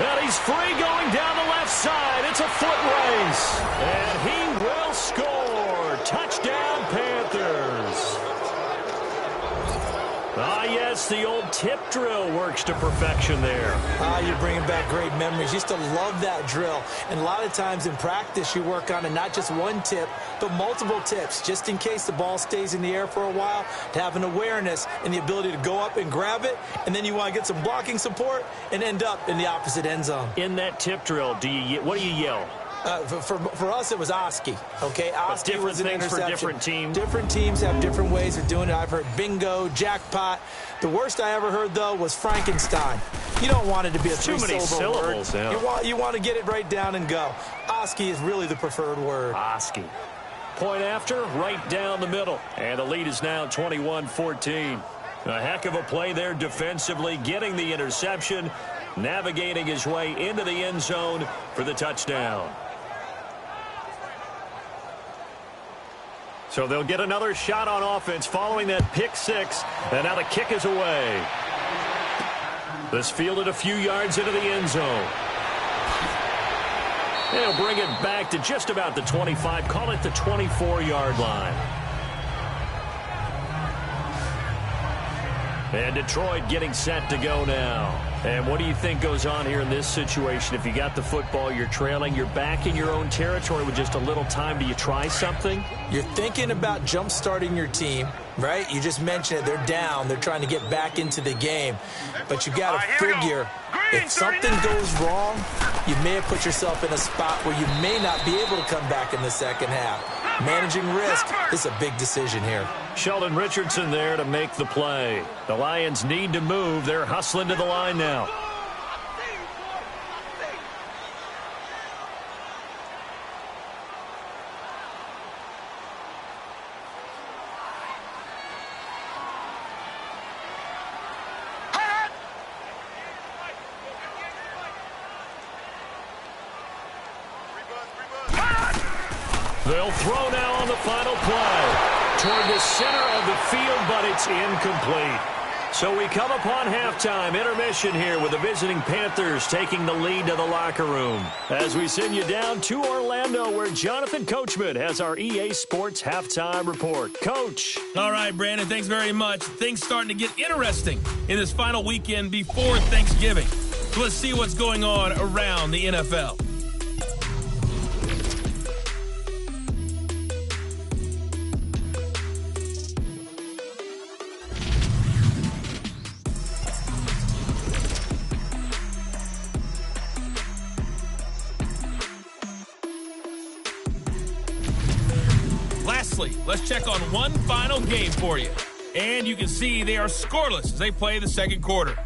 And he's free going down the left side. It's a foot race. And he will score. Touchdown, Panthers. Ah, yes, the old tip drill works to perfection there. You're bringing back great memories. Used to love that drill. And a lot of times in practice, you work on it, not just one tip, but multiple tips, just in case the ball stays in the air for a while, to have an awareness and the ability to go up and grab it, and then you want to get some blocking support and end up in the opposite end zone. In that tip drill, what do you yell? For us, it was Oski. Okay, Oski different was an things interception. for different teams. Different teams have different ways of doing it. I've heard bingo, jackpot. The worst I ever heard, though, was Frankenstein. You don't want it to be a three-syllable word. Yeah. You want to get it right down and go. Oski is really the preferred word. Oski. Point after, right down the middle. And the lead is now 21-14. A heck of a play there defensively, getting the interception, navigating his way into the end zone for the touchdown. So they'll get another shot on offense following that pick 6, and now the kick is away. This fielded a few yards into the end zone. They'll bring it back to just about the 25, call it the 24-yard line. And Detroit getting set to go now. And what do you think goes on here in this situation? If you got the football, you're trailing, you're back in your own territory with just a little time. Do you try something? You're thinking about jump-starting your team, right? You just mentioned it. They're down. They're trying to get back into the game. But you got to figure if something goes wrong, you may have put yourself in a spot where you may not be able to come back in the second half. Managing risk is a big decision here. Sheldon Richardson there to make the play. The Lions need to move. They're hustling to the line now. They'll throw now on the final play toward the center of the field, but it's incomplete. So we come upon halftime intermission here with the visiting Panthers taking the lead to the locker room. As we send you down to Orlando, where Jonathan Coachman has our EA Sports halftime report. Coach. All right, Brandon, thanks very much. Things starting to get interesting in this final weekend before Thanksgiving. So let's see what's going on around the NFL. Lastly, let's check on one final game for you. And you can see they are scoreless as they play the second quarter.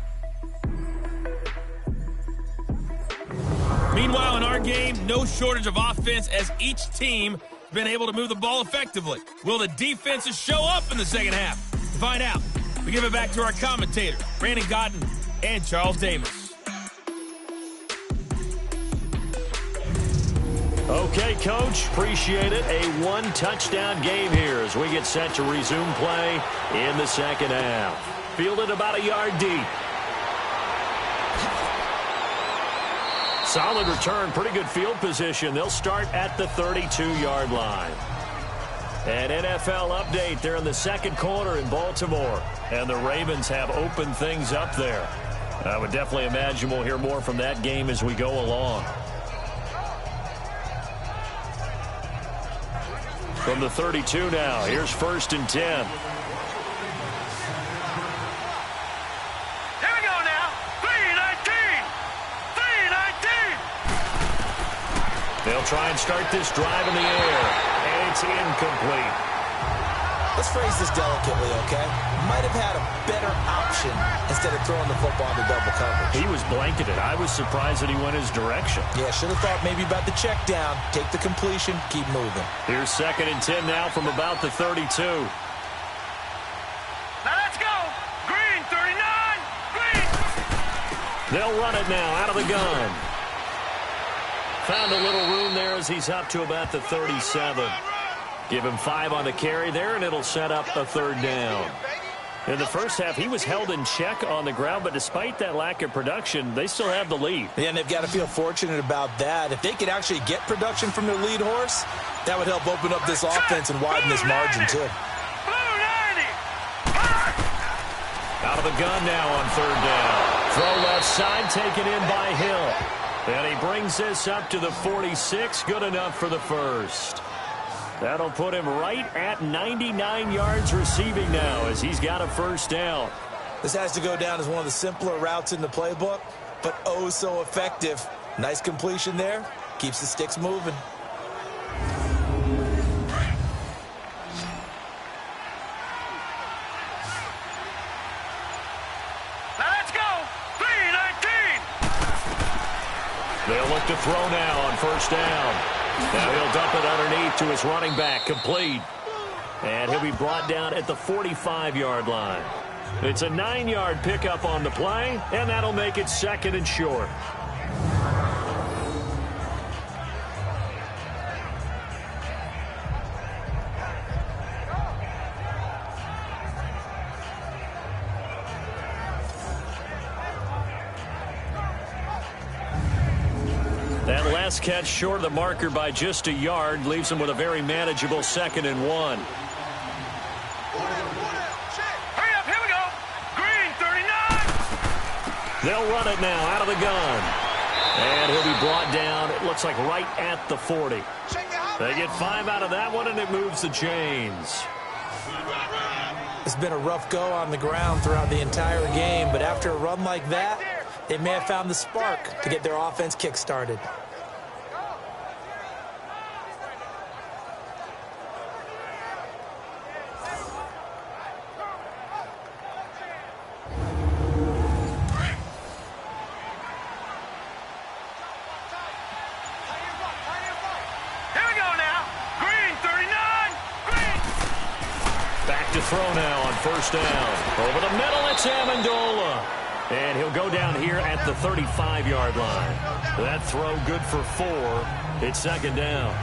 Meanwhile, in our game, no shortage of offense as each team has been able to move the ball effectively. Will the defenses show up in the second half? To find out, we give it back to our commentators, Brandon Godden and Charles Davis. Okay, Coach, appreciate it. A one-touchdown game here as we get set to resume play in the second half. Fielded about a yard deep. Solid return, pretty good field position. They'll start at the 32-yard line. An NFL update there in the second quarter in Baltimore. And the Ravens have opened things up there. I would definitely imagine we'll hear more from that game as we go along. From the 32 now, here's 1st and 10. Here we go now. 3-19. 3-19. They'll try and start this drive in the air, and it's incomplete. Let's phrase this delicately, okay? Might have had a better option instead of throwing the football into double coverage. He was blanketed. I was surprised that he went his direction. Yeah, should have thought maybe about the check down. Take the completion, keep moving. Here's 2nd and 10 now from about the 32. Now let's go. Green, 39. Green. They'll run it now out of the gun. Found a little room there as he's up to about the 37. Give him 5 on the carry there, and it'll set up a 3rd down. In the first half, he was held in check on the ground, but despite that lack of production, they still have the lead. Yeah, and they've got to feel fortunate about that. If they could actually get production from their lead horse, that would help open up this offense and widen this margin, too. Blue 90. Out of the gun now on 3rd down. Throw left side, taken in by Hill. And he brings this up to the 46, good enough for the first. That'll put him right at 99 yards receiving now as he's got a 1st down. This has to go down as one of the simpler routes in the playbook, but oh so effective. Nice completion there. Keeps the sticks moving. Now let's go. 3-19. They'll look to throw now on 1st down. Now he'll dump it underneath to his running back, complete. And he'll be brought down at the 45-yard line. It's a 9-yard pickup on the play, and that'll make it 2nd and short. That last catch short of the marker by just a yard leaves him with a very manageable 2nd and 1. Hurry up, here we go. Green. They'll run it now out of the gun. And he'll be brought down, it looks like right at the 40. They get 5 out of that one, and it moves the chains. It's been a rough go on the ground throughout the entire game, but after a run like that, they may have found the spark to get their offense kick-started. To throw now on first down. Over the middle, it's Amendola. And he'll go down here at the 35-yard line. That throw good for 4. It's second down.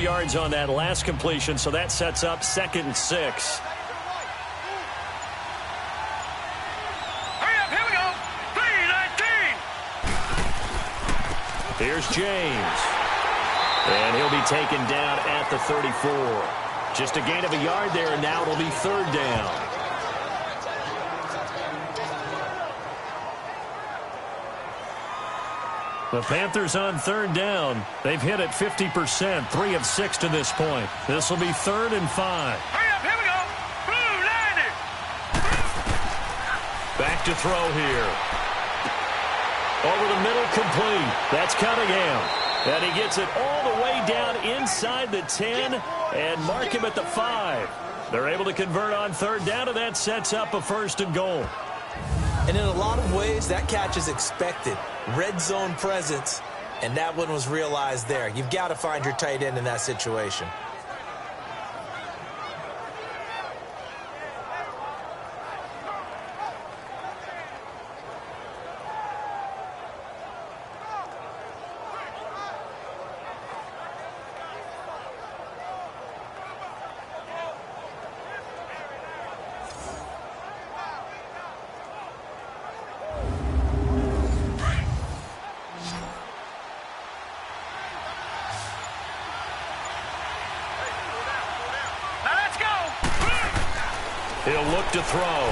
Yards on that last completion, so that sets up 2nd and 6. Hurry up, here we go. 3-19. Here's James. And he'll be taken down at the 34. Just a gain of a yard there, and now it'll be 3rd down. The Panthers on 3rd down. They've hit it 50%, 3 of 6 to this point. This will be 3rd and 5. Hurry up, here we go. Blue 90. Back to throw here. Over the middle, complete. That's Cunningham. And he gets it all the way down inside the 10 and mark him at the 5. They're able to convert on 3rd down, and that sets up a 1st and goal. And in a lot of ways, that catch is expected. Red zone presence, and that one was realized there. You've got to find your tight end in that situation. He'll look to throw.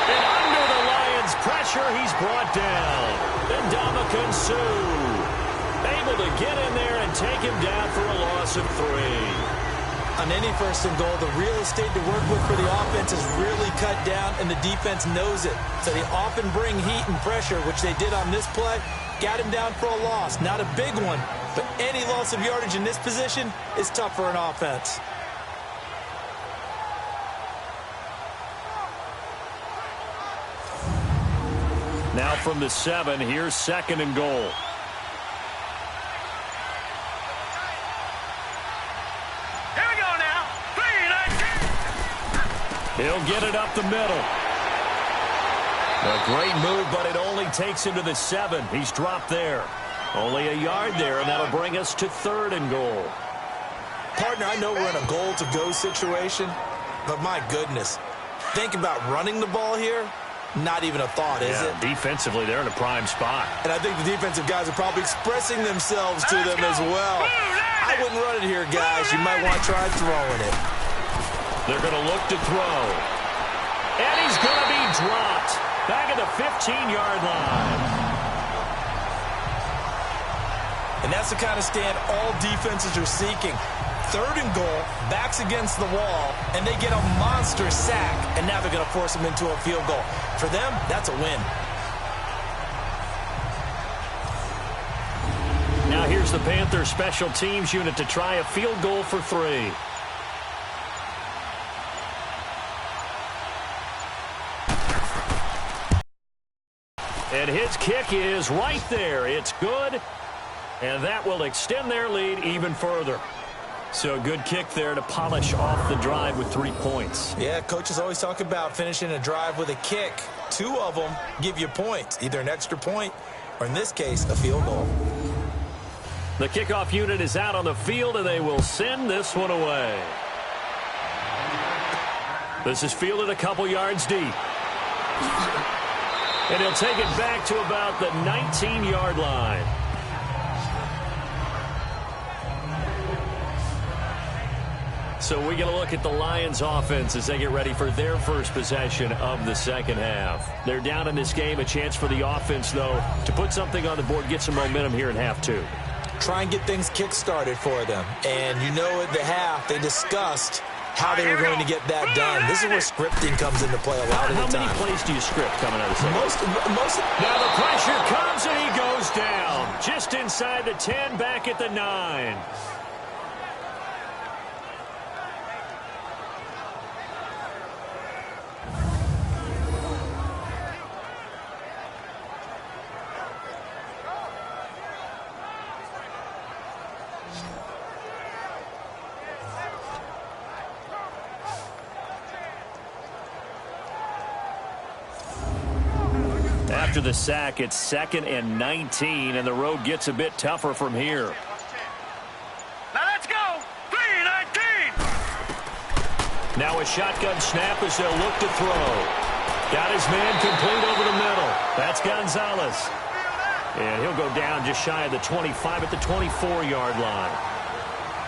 And under the Lions' pressure, he's brought down. And Ndamukong Suh able to get in there and take him down for a loss of 3. On any 1st and goal, the real estate to work with for the offense is really cut down, and the defense knows it. So they often bring heat and pressure, which they did on this play. Got him down for a loss. Not a big one, but any loss of yardage in this position is tough for an offense. Now from the 7, here's 2nd and goal. Here we go now. 3-19. He'll get it up the middle. A great move, but it only takes him to the 7. He's dropped there. Only a yard there, and that'll bring us to 3rd and goal. Partner, I know we're in a goal-to-go situation, but my goodness, think about running the ball here. Not even a thought, is it? Defensively, they're in a prime spot. And I think the defensive guys are probably expressing themselves to them as well. I wouldn't run it here, guys. You might want to try throwing it. They're going to look to throw. And he's going to be dropped back at the 15-yard line. And that's the kind of stand all defenses are seeking. 3rd and goal, backs against the wall, and they get a monster sack, and now they're going to force them into a field goal. For them, that's a win. Now here's the Panthers special teams unit to try a field goal for 3. And his kick is right there. It's good, and that will extend their lead even further. So a good kick there to polish off the drive with 3 points. Yeah, coaches always talk about finishing a drive with a kick. 2 of them give you points, either an extra point or, in this case, a field goal. The kickoff unit is out on the field, and they will send this one away. This is fielded a couple yards deep. And he'll take it back to about the 19-yard line. So we're going to look at the Lions offense as they get ready for their first possession of the second half. They're down in this game. A chance for the offense, though, to put something on the board, get some momentum here in half two. Try and get things kick-started for them. And you know at the half they discussed how they were going to get that done. This is where scripting comes into play a lot of the time. How many plays do you script coming out of the second? Most. Now the pressure comes and he goes down. Just inside the 10, back at the 9. After the sack, it's 2nd and 19, and the road gets a bit tougher from here. Now let's go. 3-19. Now a shotgun snap as they'll look to throw. Got his man complete over the middle. That's Gonzalez. And he'll go down just shy of the 25 at the 24-yard line.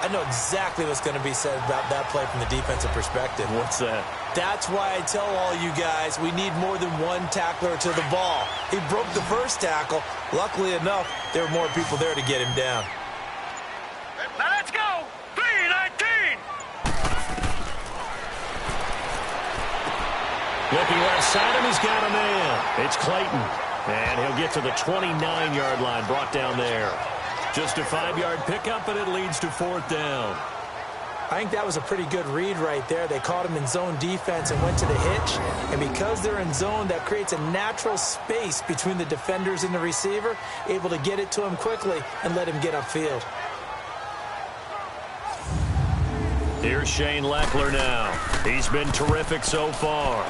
I know exactly what's going to be said about that play from the defensive perspective. What's that? That's why I tell all you guys we need more than one tackler to the ball. He broke the first tackle. Luckily enough, there were more people there to get him down. Now let's go. 3-19. Looking left side, and he's got a man. It's Clayton. And he'll get to the 29-yard line, brought down there. Just a 5-yard pickup, and it leads to 4th down. I think that was a pretty good read right there. They caught him in zone defense and went to the hitch. And because they're in zone, that creates a natural space between the defenders and the receiver, able to get it to him quickly and let him get upfield. Here's Shane Leckler now. He's been terrific so far.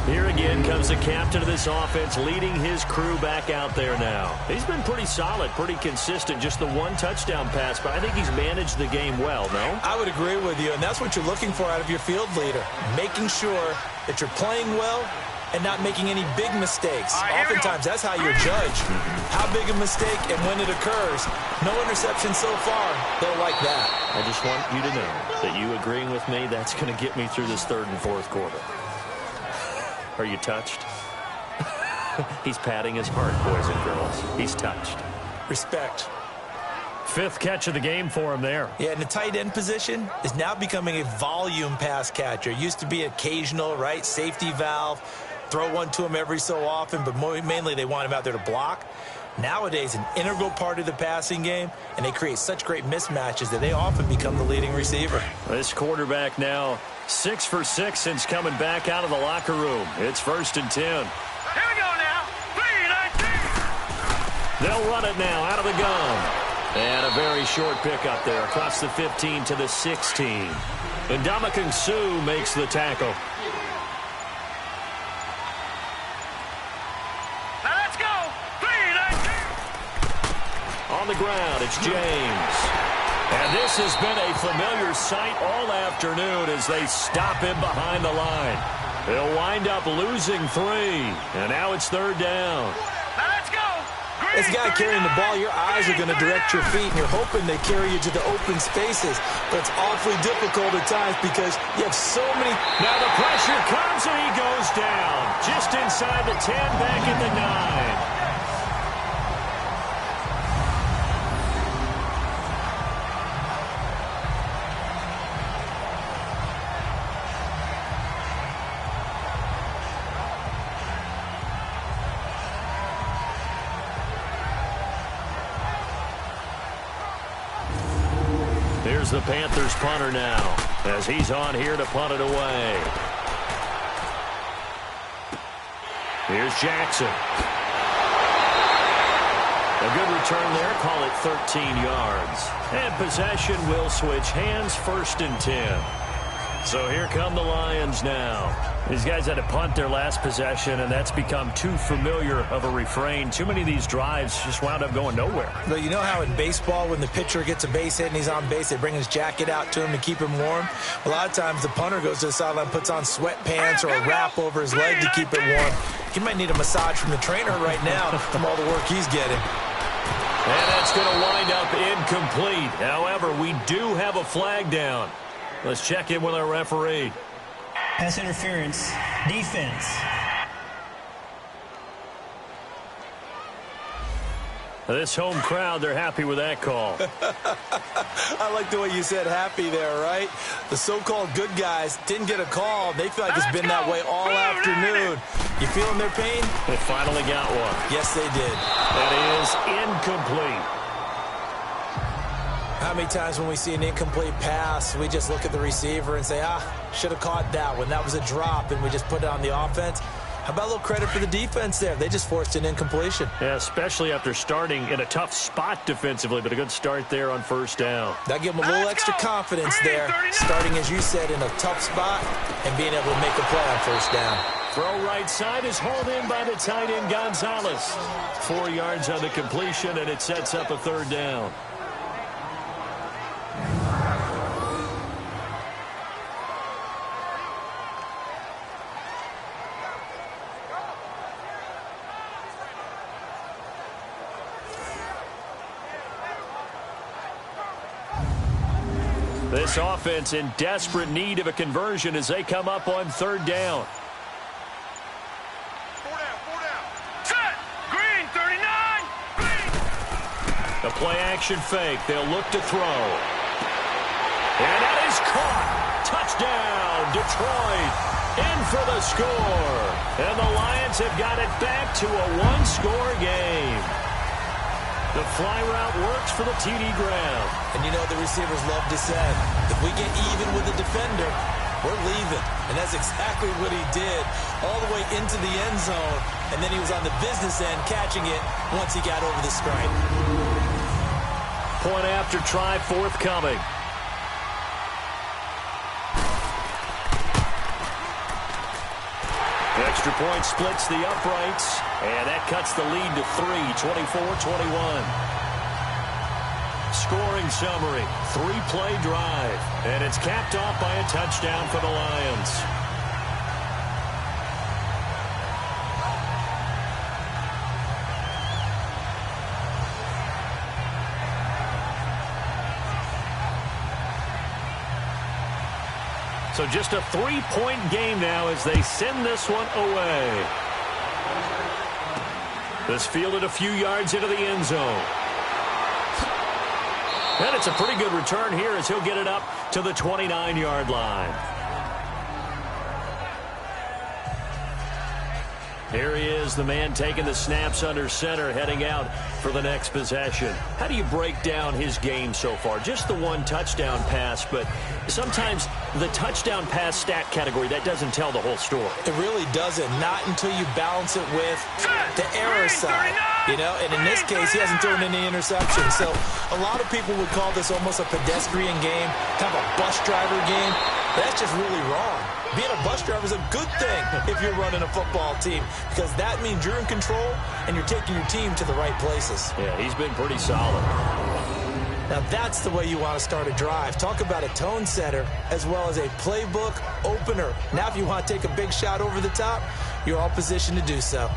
Here again comes the captain of this offense, leading his crew back out there now. He's been pretty solid, pretty consistent, just the one touchdown pass, but I think he's managed the game well, no? I would agree with you, and that's what you're looking for out of your field leader, making sure that you're playing well and not making any big mistakes. Oftentimes, that's how you're judged. How big a mistake and when it occurs. No interception so far. They'll like that. I just want you to know that you agreeing with me, that's going to get me through this 3rd and 4th quarter. Are you touched? He's patting his heart, boys and girls. He's touched. Respect. 5th catch of the game for him there. Yeah, and the tight end position is now becoming a volume pass catcher. Used to be occasional, right? Safety valve. Throw one to him every so often, but mainly they want him out there to block. Nowadays, an integral part of the passing game, and they create such great mismatches that they often become the leading receiver. This quarterback now 6 for 6 since coming back out of the locker room. It's 1st and 10. Here we go now. 3-19. They'll run it now out of the gun. And a very short pickup there across the 15 to the 16. And Ndamukong Suh makes the tackle. Now let's go. 3-19. On the ground, it's James. And this has been a familiar sight all afternoon as they stop him behind the line. They'll wind up losing 3. And now it's 3rd down. Now let's go. This guy carrying the ball, your eyes are going to direct your feet, and you're hoping they carry you to the open spaces. But it's awfully difficult at times because you have so many. Now the pressure comes, and he goes down. Just inside the 10, back at the 9. Here's the Panthers punter now as he's on here to punt it away. Here's Jackson. A good return there, call it 13 yards. And possession will switch hands, 1st and 10. So here come the Lions now. These guys had to punt their last possession, and that's become too familiar of a refrain. Too many of these drives just wound up going nowhere. Well, you know how in baseball, when the pitcher gets a base hit and he's on base, they bring his jacket out to him to keep him warm? A lot of times the punter goes to the sideline, puts on sweatpants or a wrap over his leg to keep it warm. He might need a massage from the trainer right now from all the work he's getting. And that's going to wind up incomplete. However, we do have a flag down. Let's check in with our referee. Pass interference, defense. This home crowd, they're happy with that call. I like the way you said happy there, right? The so-called good guys didn't get a call. They feel like it's been that way all afternoon. You feeling their pain? They finally got one. Yes, they did. That is incomplete. How many times when we see an incomplete pass, we just look at the receiver and say, should have caught that one. That was a drop, and we just put it on the offense. How about a little credit for the defense there? They just forced an incompletion. Yeah, especially after starting in a tough spot defensively, but a good start there on 1st down. That gave them a little extra confidence there, starting, as you said, in a tough spot and being able to make a play on 1st down. Throw right side is hauled in by the tight end, Gonzalez. 4 yards on the completion, and it sets up a 3rd down. This offense in desperate need of a conversion as they come up on 3rd down. 4 down. Set. Green, 39. Green. The play action fake. They'll look to throw. And that is caught. Touchdown, Detroit. In for the score. And the Lions have got it back to a 1-score game. The fly route works for the TD grab. And you know the receivers love to say, if we get even with the defender, we're leaving. And that's exactly what he did, all the way into the end zone. And then he was on the business end catching it once he got over the stripe. Point after try forthcoming. Extra point splits the uprights, and that cuts the lead to 3, 24-21. Scoring summary, 3-play drive, and it's capped off by a touchdown for the Lions. So just a 3-point game now as they send this one away. This fielded a few yards into the end zone. And it's a pretty good return here as he'll get it up to the 29-yard line. Here he is, the man taking the snaps under center, heading out for the next possession. How do you break down his game so far? Just the 1 touchdown pass, but sometimes the touchdown pass stat category, that doesn't tell the whole story. It really doesn't, not until you balance it with the error side. You know, and in this case, he hasn't thrown any interceptions. So a lot of people would call this almost a pedestrian game, kind of a bus driver game. That's just really wrong. Being a bus driver is a good thing if you're running a football team, because that means you're in control and you're taking your team to the right places. Yeah, he's been pretty solid. Now that's the way you want to start a drive. Talk about a tone setter as well as a playbook opener. Now if you want to take a big shot over the top, you're all positioned to do so.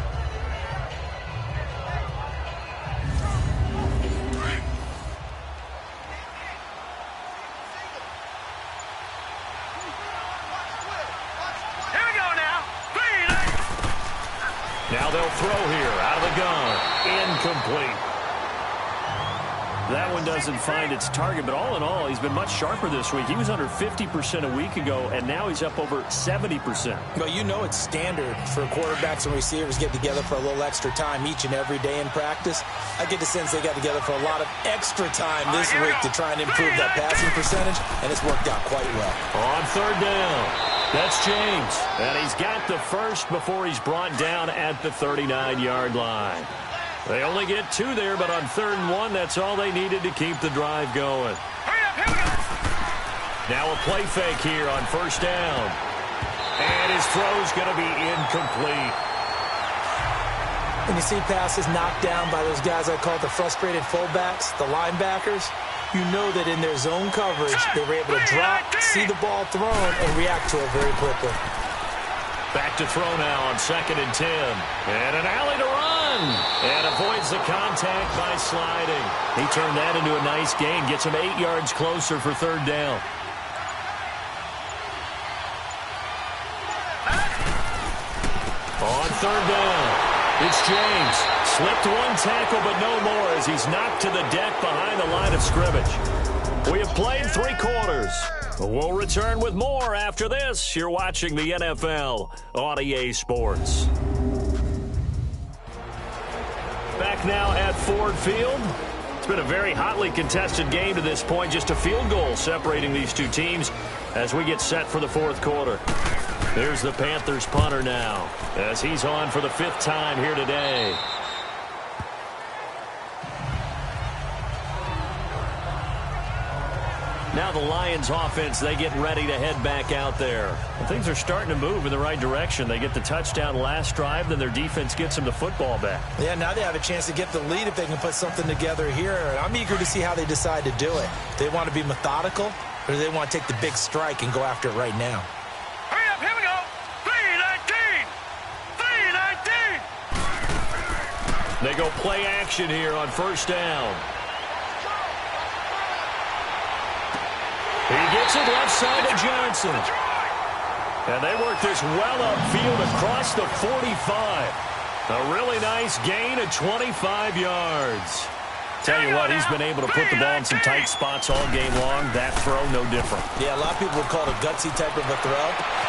Now they'll throw here, out of the gun, incomplete. That one doesn't find its target, but all in all, he's been much sharper this week. He was under 50% a week ago, and now he's up over 70%. Well, you know it's standard for quarterbacks and receivers get together for a little extra time each and every day in practice. I get the sense they got together for a lot of extra time this week to try and improve that passing percentage, and it's worked out quite well. On 3rd down, that's James, and he's got the first before he's brought down at the 39-yard line. They only get 2 there, but on 3rd and 1, that's all they needed to keep the drive going. Hurry up, here we go. Now a play fake here on 1st down. And his throw's going to be incomplete. When you see passes knocked down by those guys I call the frustrated fullbacks, the linebackers, you know that in their zone coverage, they were able to drop, see the ball thrown, and react to it very quickly. Back to throw now on 2nd and 10. And an alley to run. And avoids the contact by sliding. He turned that into a nice gain. Gets him 8 yards closer for 3rd down. On 3rd down, it's James. Slipped 1 tackle, but no more as he's knocked to the deck behind the line of scrimmage. We have played 3 quarters. We'll return with more after this. You're watching the NFL on EA Sports. Back now at Ford Field. It's been a very hotly contested game to this point. Just a field goal separating these 2 teams as we get set for the 4th quarter. There's the Panthers punter now as he's on for the 5th time here today. Now the Lions offense, they get ready to head back out there. Well, things are starting to move in the right direction. They get the touchdown last drive, then their defense gets them the football back. Yeah, now they have a chance to get the lead if they can put something together here. And I'm eager to see how they decide to do it. Do they want to be methodical, or do they want to take the big strike and go after it right now? Hurry up, here we go. 3-19. 3-19. They go play action here on 1st down. He gets it left side to Johnson. And they work this well upfield across the 45. A really nice gain of 25 yards. Tell you what, he's been able to put the ball in some tight spots all game long. That throw, no different. Yeah, a lot of people would call it a gutsy type of a throw.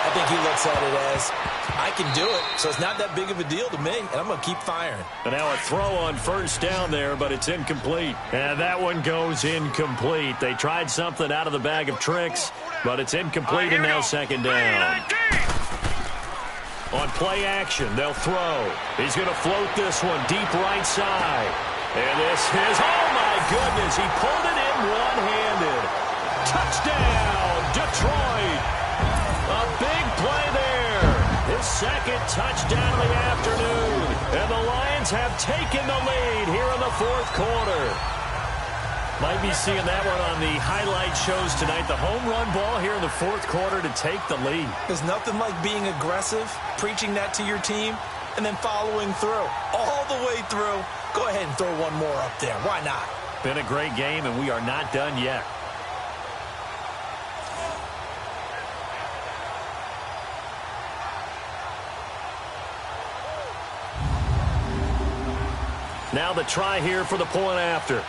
I think he looks at it as, I can do it, so it's not that big of a deal to me, and I'm going to keep firing. And now a throw on 1st down there, but it's incomplete. And that one goes incomplete. They tried something out of the bag of tricks, but it's incomplete, and now 2nd down. On play action, they'll throw. He's going to float this one deep right side. And this is, oh my goodness, he pulled it in one-handed. Touchdown, Detroit. A big play there. His 2nd touchdown of the afternoon. And the Lions have taken the lead here in the 4th quarter. Might be seeing that one on the highlight shows tonight. The home run ball here in the 4th quarter to take the lead. There's nothing like being aggressive, preaching that to your team, and then following through. All the way through. Go ahead and throw one more up there. Why not? Been a great game, and we are not done yet. Now the try here for the point after.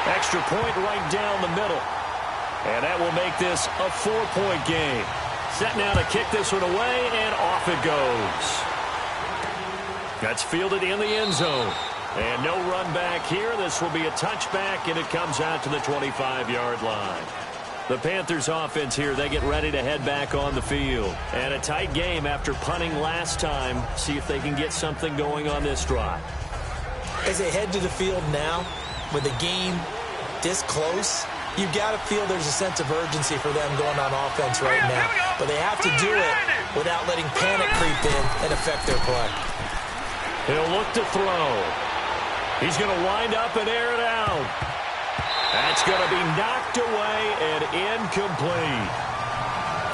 Extra point right down the middle. And that will make this a 4-point game. Set now to kick this one away, and off it goes. That's fielded in the end zone. And no run back here. This will be a touchback, and it comes out to the 25-yard line. The Panthers offense here, they get ready to head back on the field. And a tight game after punting last time. See if they can get something going on this drive. As they head to the field now, with the game this close, you've got to feel there's a sense of urgency for them going on offense right now. But they have to do it without letting panic creep in and affect their play. He'll look to throw. He's going to wind up and air it out. That's going to be knocked away and incomplete.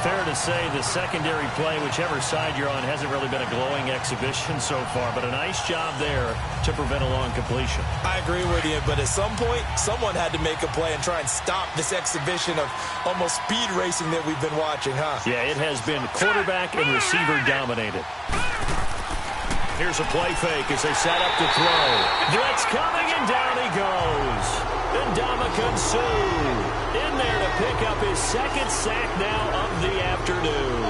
Fair to say the secondary play, whichever side you're on, hasn't really been a glowing exhibition so far, but a nice job there to prevent a long completion. I agree with you, but at some point, someone had to make a play and try and stop this exhibition of almost speed racing that we've been watching, huh? Yeah, it has been quarterback and receiver dominated. Here's a play fake as they set up to throw. Blitz coming, and down he goes. Ndamukong Suh in there to pick up his 2nd sack now of the afternoon.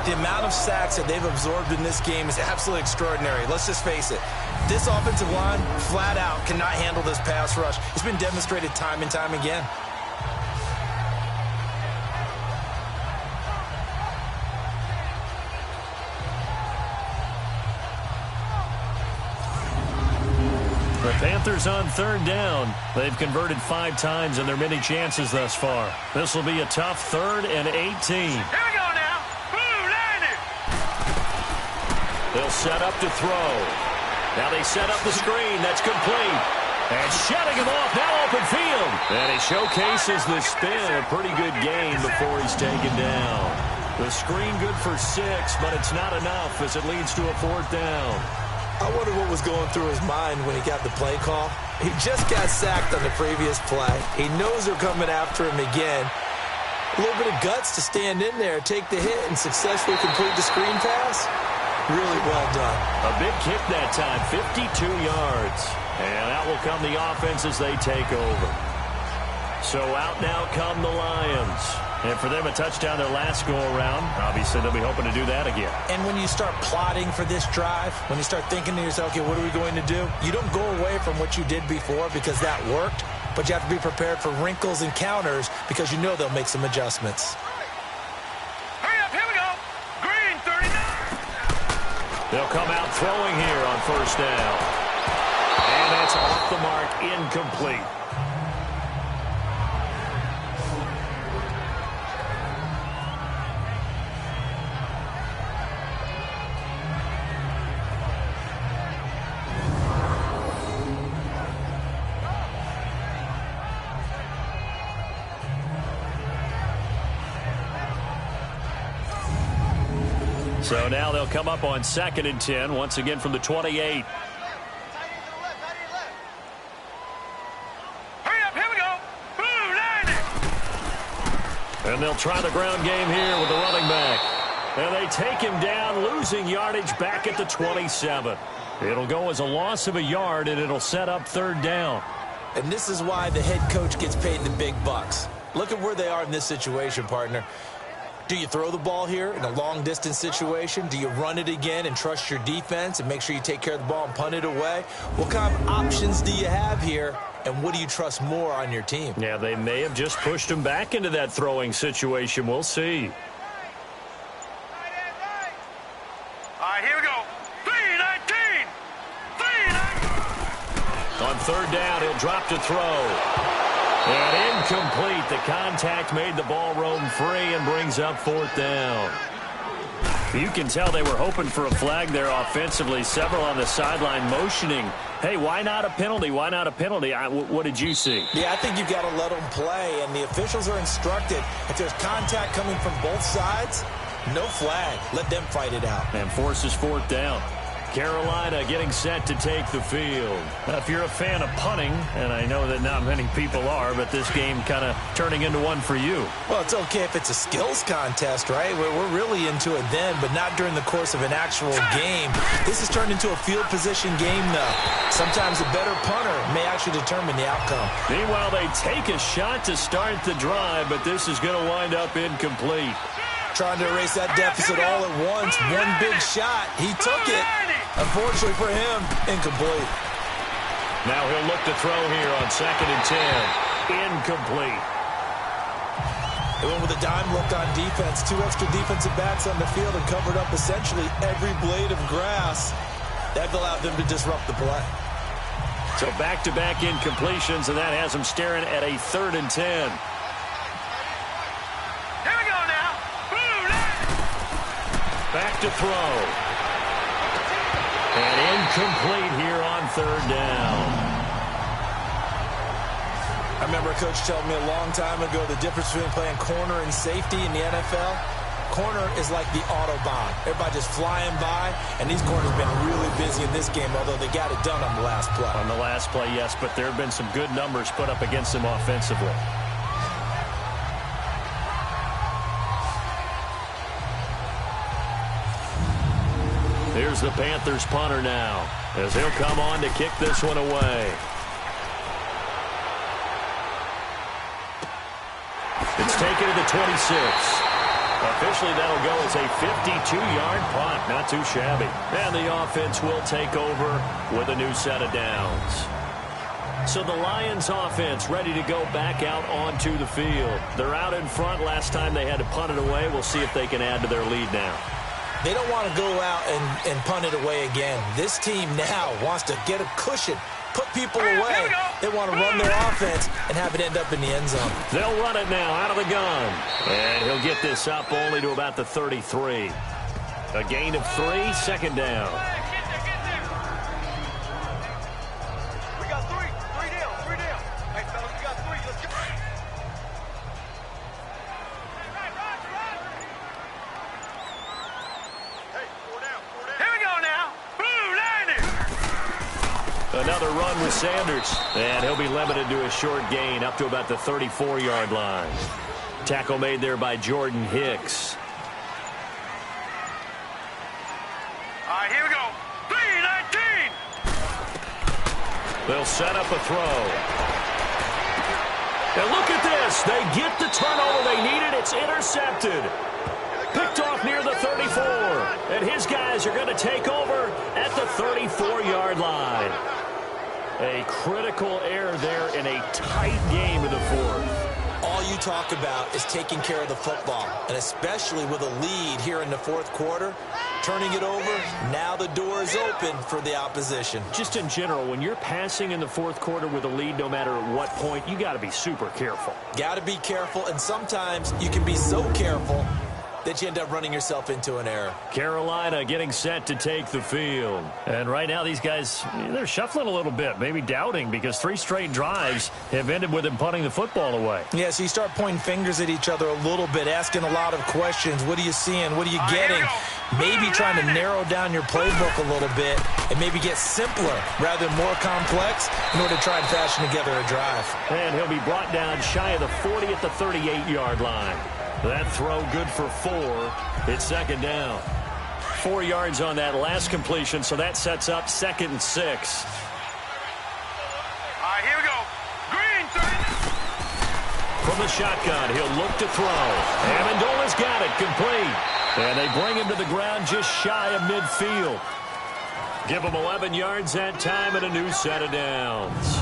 The amount of sacks that they've absorbed in this game is absolutely extraordinary. Let's just face it. This offensive line, flat out, cannot handle this pass rush. It's been demonstrated time and time again. Panthers on third down. They've converted 5 times in their many chances thus far. This will be a tough 3rd and 18. Here we go now. Blue line it. They'll set up to throw. Now they set up the screen. That's complete. And shutting him off, now open field. And he showcases the spin. A pretty good gain before he's taken down. The screen good for 6, but it's not enough as it leads to a 4th down. I wonder what was going through his mind when he got the play call. He just got sacked on the previous play. He knows they're coming after him again. A little bit of guts to stand in there, take the hit, and successfully complete the screen pass. Really well done. A big kick that time, 52 yards. And out will come the offense as they take over. So out now come the Lions. And for them, a touchdown their last go-around. Obviously, they'll be hoping to do that again. And when you start plotting for this drive, when you start thinking to yourself, okay, what are we going to do? You don't go away from what you did before because that worked, but you have to be prepared for wrinkles and counters because you know they'll make some adjustments. Hurry up, here we go. Green 39. They'll come out throwing here on 1st down. And that's off the mark, incomplete. So now they'll come up on 2nd and 10, once again from the 28. Hurry up, here we go. Blue line it. And they'll try the ground game here with the running back. And they take him down, losing yardage back at the 27. It'll go as a loss of a yard, and it'll set up 3rd down. And this is why the head coach gets paid the big bucks. Look at where they are in this situation, partner. Do you throw the ball here in a long-distance situation? Do you run it again and trust your defense and make sure you take care of the ball and punt it away? What kind of options do you have here, and what do you trust more on your team? Yeah, they may have just pushed him back into that throwing situation. We'll see. All right, here we go. 3-19. 3-19. On 3rd down, he'll drop to throw. And incomplete. The contact made the ball roam free and brings up 4th down. You can tell they were hoping for a flag there offensively. Several on the sideline motioning. Hey, why not a penalty? Why not a penalty? What did you see? Yeah, I think you've got to let them play, and the officials are instructed. If there's contact coming from both sides, no flag. Let them fight it out. And forces 4th down. Carolina getting set to take the field. If you're a fan of punting, and I know that not many people are, but this game kind of turning into one for you. Well, it's okay if it's a skills contest, right? We're really into it then, but not during the course of an actual game. This has turned into a field position game, though. Sometimes a better punter may actually determine the outcome. Meanwhile, they take a shot to start the drive, but this is going to wind up incomplete. Trying to erase that deficit all at once. One big shot. He took it. Unfortunately for him, incomplete. Now he'll look to throw here on 2nd and 10. Incomplete. They went with a dime look on defense. 2 extra defensive backs on the field and covered up essentially every blade of grass. That allowed them to disrupt the play. So back-to-back incompletions, and that has them staring at a 3rd and 10. Here we go now. Blue line. Back to throw. And incomplete here on 3rd down. I remember a coach telling me a long time ago the difference between playing corner and safety in the NFL. Corner is like the Autobahn. Everybody just flying by, and these corners have been really busy in this game, although they got it done on the last play. On the last play, yes, but there have been some good numbers put up against them offensively. Here's the Panthers punter now, as he'll come on to kick this one away. It's taken to the 26. Officially, that'll go as a 52-yard punt. Not too shabby. And the offense will take over with a new set of downs. So the Lions offense ready to go back out onto the field. They're out in front. Last time they had to punt it away. We'll see if they can add to their lead now. They don't want to go out and punt it away again. This team now wants to get a cushion put people away. They want to run their offense and have it end up in the end zone. They'll run it now out of the gun. And he'll get this up only to about the 33. A gain of 3, second down. We got three down. Hey, fellas, we got 3. Let's go. Hey, 4 down. Here we go now. Blue landing. Another run with Sanders. And he'll be limited to a short gain up to about the 34-yard line. Tackle made there by Jordan Hicks. All right, here we go. 3-19. They'll set up a throw. And look at this. They get the turnover they needed. It's intercepted. Picked off near the 34. And his guys are going to take over at the 34-yard line. A critical error there in a tight game in the fourth. All you talk about is taking care of the football, and especially with a lead here in the fourth quarter, turning it over, now the door is open for the opposition. Just in general, when you're passing in the fourth quarter with a lead, no matter at what point, you got to be super careful. Got to be careful, and sometimes you can be so careful that you end up running yourself into an error. Carolina getting set to take the field. And right now these guys, they're shuffling a little bit, maybe doubting, because 3 straight drives have ended with them punting the football away. Yeah, so you start pointing fingers at each other a little bit, asking a lot of questions. What are you seeing? What are you getting? Maybe trying to narrow down your playbook a little bit and maybe get simpler rather than more complex in order to try and fashion together a drive. And he'll be brought down shy of the 40 at the 38-yard line. That throw good for 4. It's second down. 4 yards on that last completion, so that sets up 2nd and 6. All right, here we go. Green, 30. From the shotgun, he'll look to throw. Amendola's got it, complete. And they bring him to the ground just shy of midfield. Give him 11 yards that time and a new set of downs.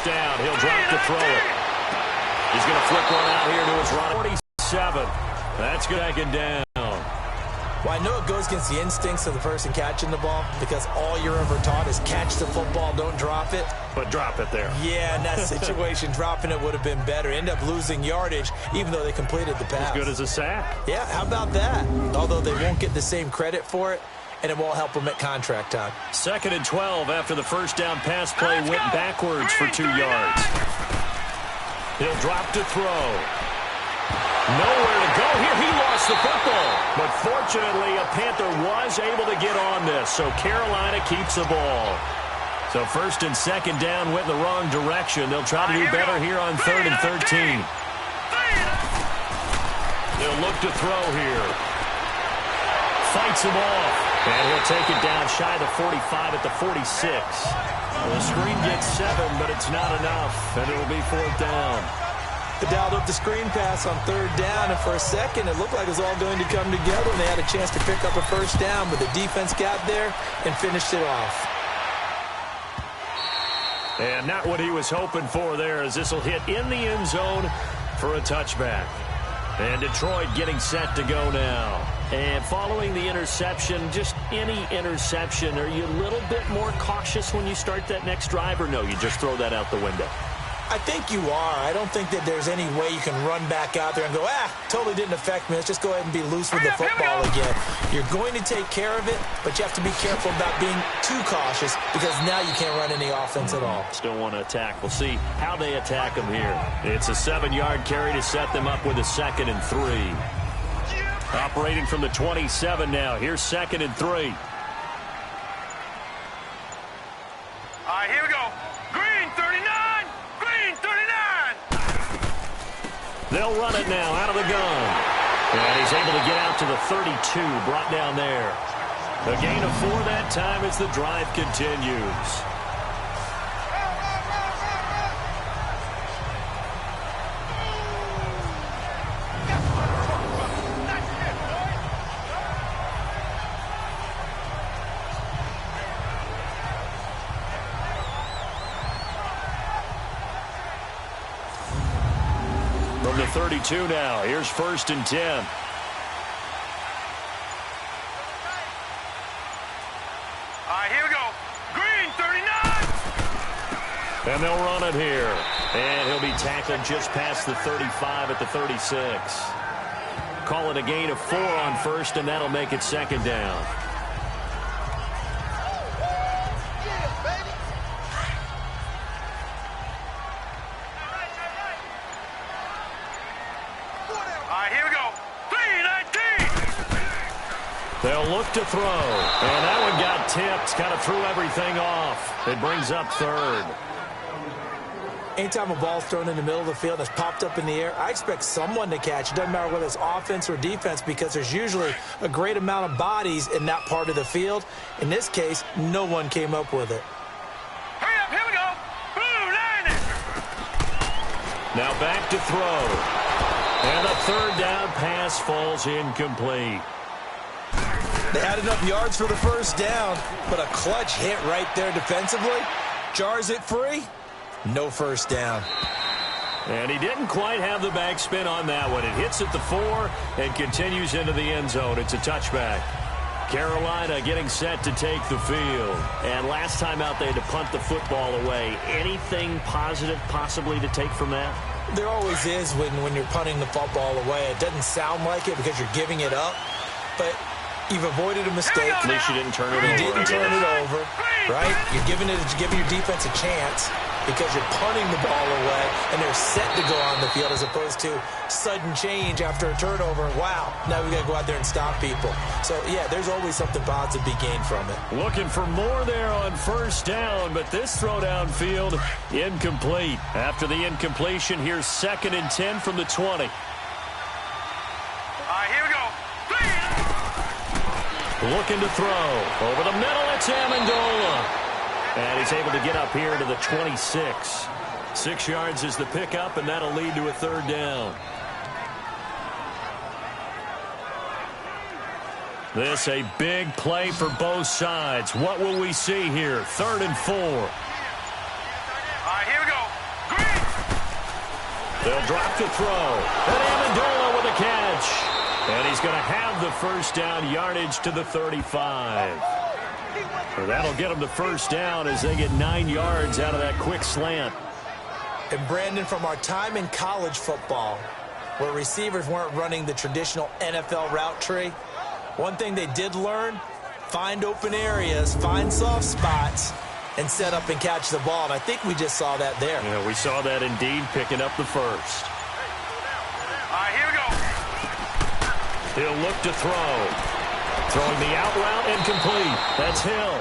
Down. He'll drop to throw it. He's going to flip one out here to his run. 47. That's good. Second down. Well, I know it goes against the instincts of the person catching the ball because all you're ever taught is catch the football, don't drop it. But drop it there. Yeah, in that situation, dropping it would have been better. End up losing yardage, even though they completed the pass. As good as a sack. Yeah, how about that? Although they won't get the same credit for it, and it won't help them at contract time. 2nd and 12 after the first down pass play went backwards for 2 yards. He'll drop to throw. Nowhere to go here. He lost the football. But fortunately, a Panther was able to get on this, so Carolina keeps the ball. So 1st and 2nd down went in the wrong direction. They'll try to do better here on 3rd and 13. They'll look to throw here. Fights him off. And he'll take it down shy of the 45 at the 46. The screen gets 7, but it's not enough, and it'll be 4th down. They dialed up the screen pass on 3rd down, and for a second it looked like it was all going to come together, and they had a chance to pick up a 1st down, but the defense got there and finished it off. And not what he was hoping for there, as this will hit in the end zone for a touchback. And Detroit getting set to go now. And following the interception, just any interception, are you a little bit more cautious when you start that next drive, or no, you just throw that out the window? I think you are. I don't think that there's any way you can run back out there and go, totally didn't affect me. Let's just go ahead and be loose with the football again. You're going to take care of it, but you have to be careful about being too cautious because now you can't run any offense at all. Still want to attack. We'll see how they attack them here. It's a 7-yard carry to set them up with a 2nd and 3. Operating from the 27 now. Here's 2nd and 3. All right, here we go. Green, 39. Green, 39. They'll run it now out of the gun. And he's able to get out to the 32, brought down there. A gain of 4 that time as the drive continues. from the 32 now. Here's 1st and 10. Here we go. Green, 39. And they'll run it here. And he'll be tackled just past the 35 at the 36. Call it a gain of 4 on 1st, and that'll make it 2nd down. Here we go. 3-19. They'll look to throw. And that one got tipped. Kind of threw everything off. It brings up 3rd. Anytime a ball's thrown in the middle of the field that's popped up in the air, I expect someone to catch. It doesn't matter whether it's offense or defense because there's usually a great amount of bodies in that part of the field. In this case, no one came up with it. Hurry up, here we go. Blue line. Now back to throw. And a 3rd down pass falls incomplete. They had enough yards for the 1st down, but a clutch hit right there defensively jars it free. No 1st down. And he didn't quite have the backspin on that one. It hits at the 4 and continues into the end zone. It's a touchback. Carolina getting set to take the field. And last time out they had to punt the football away. Anything positive possibly to take from that? There always is when you're punting the football away. It doesn't sound like it because you're giving it up, but you've avoided a mistake. At least you didn't turn it over. You didn't turn it over, right? You're giving your defense a chance because you're punting the ball away and they're set to go on the field as opposed to sudden change after a turnover. Wow, now we got to go out there and stop people. So, yeah, there's always something positive to be gained from it. Looking for more there on 1st down, but this throw downfield incomplete. After the incompletion, here's 2nd and 10 from the 20. Here we go. Looking to throw. Over the middle, it's Amendola. And he's able to get up here to the 26. 6 yards is the pickup, and that'll lead to a 3rd down. This a big play for both sides. What will we see here? 3rd and 4. Here we go. Green. They'll drop to throw. And Amendola with a catch. And he's going to have the 1st down, yardage to the 35. So that'll get them the 1st down as they get 9 yards out of that quick slant. And Brandon, from our time in college football, where receivers weren't running the traditional NFL route tree, one thing they did learn, find open areas, find soft spots, and set up and catch the ball. And I think we just saw that there. Yeah, we saw that indeed, picking up the 1st. Here we go. He'll look to throw. Throwing the out route incomplete. That's Hill.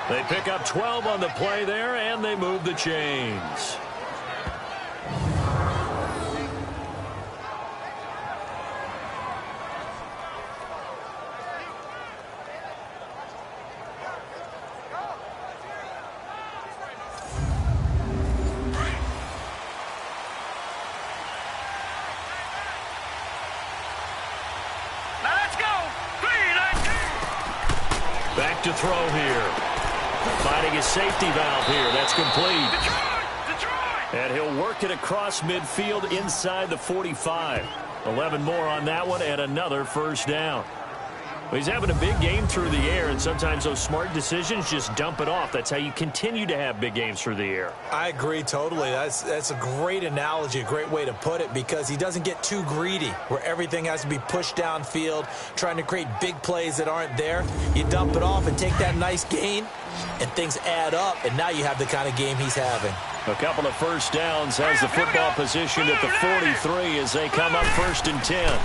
They pick up 12 on the play there, and they move the chains. Back to throw here. Finding his safety valve here. That's complete. Detroit! And he'll work it across midfield inside the 45. 11 more on that one and another 1st down. Well, he's having a big game through the air, and sometimes those smart decisions just dump it off. That's how you continue to have big games through the air. I agree totally. That's a great analogy, a great way to put it, because he doesn't get too greedy where everything has to be pushed downfield, trying to create big plays that aren't there. You dump it off and take that nice gain, and things add up, and now you have the kind of game he's having. A couple of 1st downs, has the football positioned at the 43 as they come up 1st and 10.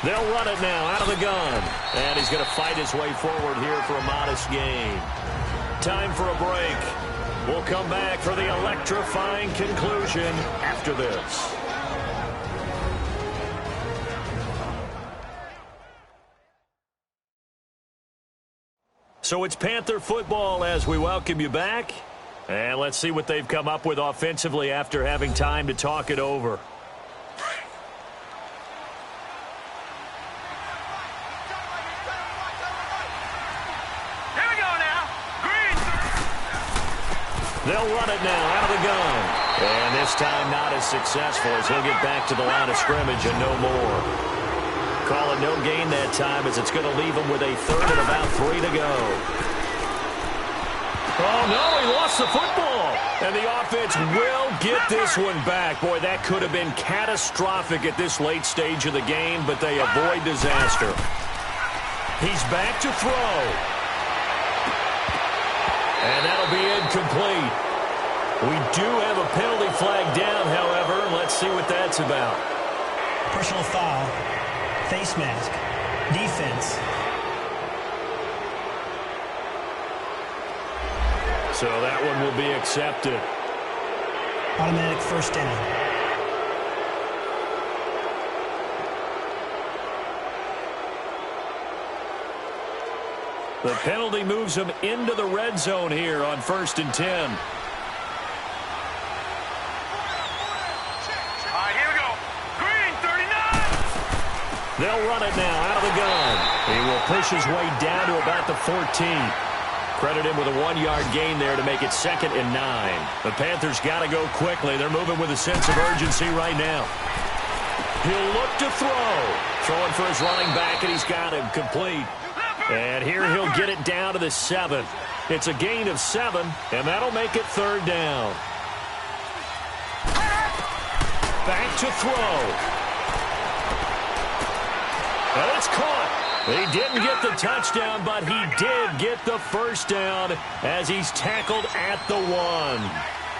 They'll run it now out of the gun. And he's going to fight his way forward here for a modest gain. Time for a break. We'll come back for the electrifying conclusion after this. So it's Panther football as we welcome you back. And let's see what they've come up with offensively after having time to talk it over. They'll run it now out of the gun. And this time not as successful as he'll get back to the line of scrimmage and no more. Call it no gain that time as it's going to leave him with a third and about 3 to go. Oh, no, he lost the football. And the offense will get this one back. Boy, that could have been catastrophic at this late stage of the game, but they avoid disaster. He's back to throw. And that'll be incomplete. We do have a penalty flag down, however. Let's see what that's about. Personal foul. Face mask. Defense. So that one will be accepted. Automatic first down. The penalty moves him into the red zone here on 1st and 10. All right, here we go. Green, 39. They'll run it now out of the gun. He will push his way down to about the 14. Credit him with a 1-yard gain there to make it 2nd and 9. The Panthers got to go quickly. They're moving with a sense of urgency right now. He'll look to throw. Throwing for his running back, and he's got him complete. And here he'll get it down to the 7. It's a gain of 7, and that'll make it 3rd down. Back to throw. And it's caught. He didn't get the touchdown, but he did get the first down as he's tackled at the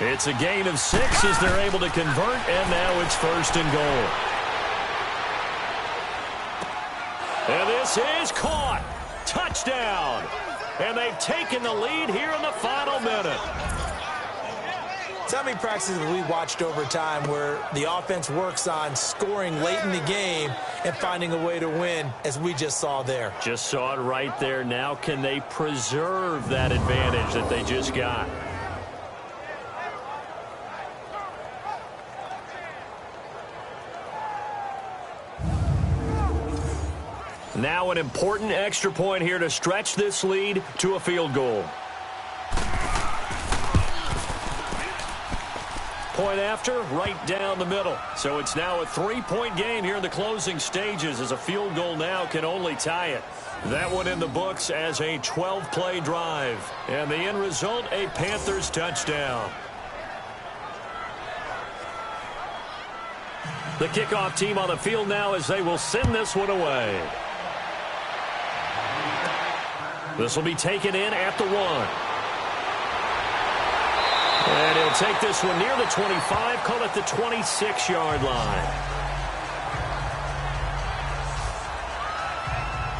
1. It's a gain of 6 as they're able to convert, and now it's 1st and goal. And this is caught. Touchdown. And they've taken the lead here in the final minute. So how many practices have we watched over time where the offense works on scoring late in the game and finding a way to win, as we just saw there? Just saw it right there. Now can they preserve that advantage that they just got? Now an important extra point here to stretch this lead to a field goal. Point after, right down the middle. So it's now a 3-point game here in the closing stages as a field goal now can only tie it. That one in the books as a 12-play drive. And the end result, a Panthers touchdown. The kickoff team on the field now as they will send this one away. This will be taken in at the 1. And he'll take this one near the 25, call it the 26-yard line.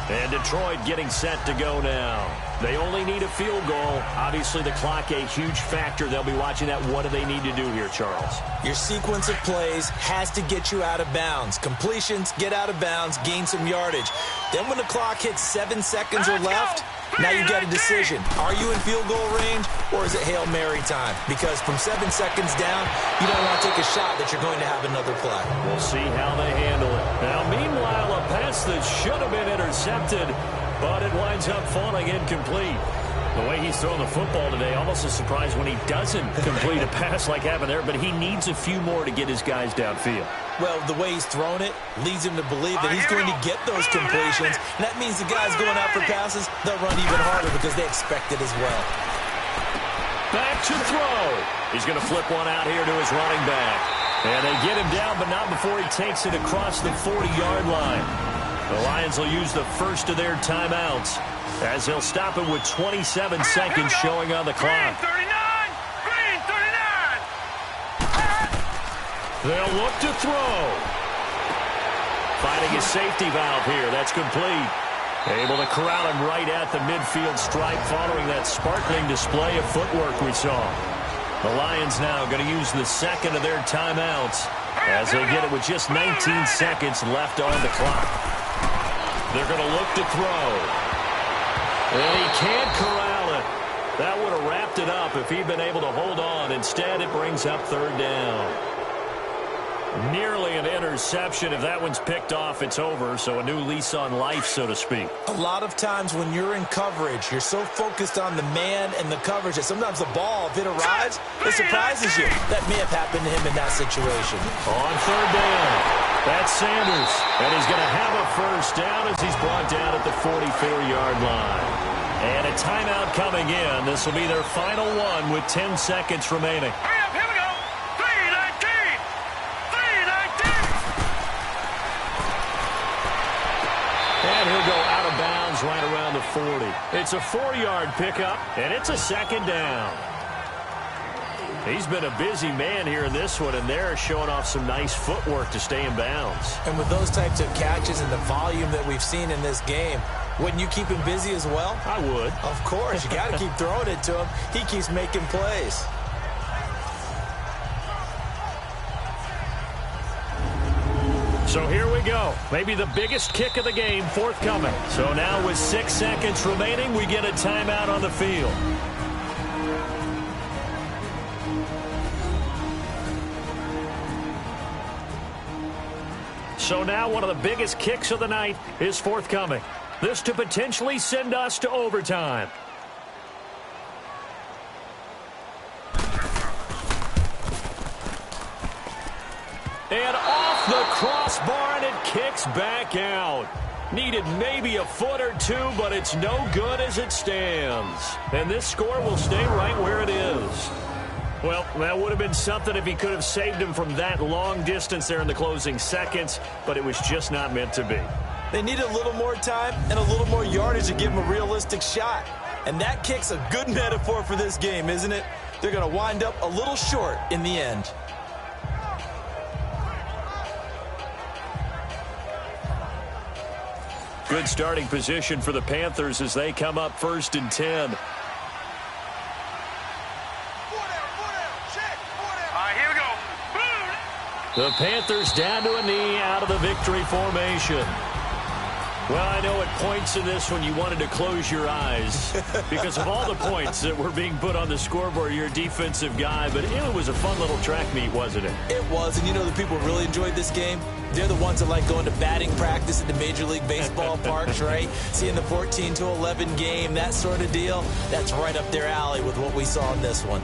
And Detroit getting set to go now. They only need a field goal. Obviously, the clock a huge factor. They'll be watching that. What do they need to do here, Charles? Your sequence of plays has to get you out of bounds. Completions, get out of bounds, gain some yardage. Then when the clock hits 7 seconds or left, now you got a decision. Are you in field goal range, or is it Hail Mary time? Because from 7 seconds down, you don't want to take a shot that you're going to have another play. We'll see how they handle it. Now, meanwhile, a pass that should have been intercepted, but it winds up falling incomplete. The way he's throwing the football today, almost a surprise when he doesn't complete a pass like happened there, but he needs a few more to get his guys downfield. Well, the way he's thrown it leads him to believe that he's going to get those completions. And that means the guys going out for passes, they'll run even harder because they expect it as well. Back to throw. He's going to flip one out here to his running back. And they get him down, but not before he takes it across the 40-yard line. The Lions will use the first of their timeouts as they'll stop it with 27 seconds showing on the clock. Green 39. They'll look to throw. Finding his safety valve here. That's complete. Able to corral him right at the midfield stripe following that sparkling display of footwork we saw. The Lions now going to use the second of their timeouts as they get it with just 19 seconds left on the clock. They're going to look to throw. And he can't corral it. That would have wrapped it up if he'd been able to hold on. Instead, it brings up 3rd down. Nearly an interception. If that one's picked off, it's over. So a new lease on life, so to speak. A lot of times when you're in coverage, you're so focused on the man and the coverage that sometimes the ball, if it arrives, it surprises you. That may have happened to him in that situation. On third down, that's Sanders. And he's going to have a first down as he's brought down at the 44-yard line. And a timeout coming in. This will be their final one with 10 seconds remaining. Hurry up, here we go. 3:19. 3:19. And he'll go out of bounds right around the 40. It's a 4-yard pickup, and it's a second down. He's been a busy man here in this one, and they're showing off some nice footwork to stay in bounds. And with those types of catches and the volume that we've seen in this game, wouldn't you keep him busy as well? I would. Of course. You got to keep throwing it to him. He keeps making plays. So here we go. Maybe the biggest kick of the game forthcoming. So now with 6 seconds remaining, we get a timeout on the field. So now one of the biggest kicks of the night is forthcoming. This to potentially send us to overtime. And off the crossbar, and it kicks back out. Needed maybe a foot or two, but it's no good as it stands. And this score will stay right where it is. Well, that would have been something if he could have saved him from that long distance there in the closing seconds, but it was just not meant to be. They need a little more time and a little more yardage to give him a realistic shot. And that kick's a good metaphor for this game, isn't it? They're going to wind up a little short in the end. Good starting position for the Panthers as they come up 1st and 10. Here we go. The Panthers down to a knee out of the victory formation. Well, I know at points in this when you wanted to close your eyes because of all the points that were being put on the scoreboard. You're a defensive guy, but it was a fun little track meet, wasn't it? It was, and you know the people really enjoyed this game? They're the ones that like going to batting practice at the Major League Baseball parks, right? Seeing the 14-11 game, that sort of deal. That's right up their alley with what we saw in this one.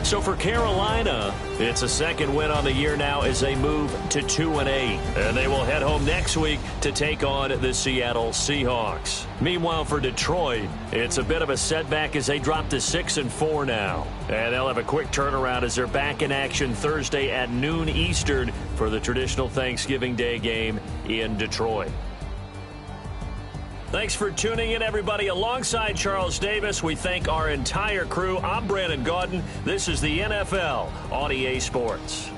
So for Carolina, it's a second win on the year now as they move to 2-8. And they will head home next week to take on the Seattle Seahawks. Meanwhile, for Detroit, it's a bit of a setback as they drop to 6-4 now. And they'll have a quick turnaround as they're back in action Thursday at noon Eastern for the traditional Thanksgiving Day game in Detroit. Thanks for tuning in, everybody. Alongside Charles Davis, we thank our entire crew. I'm Brandon Gaudin. This is the NFL on EA Sports.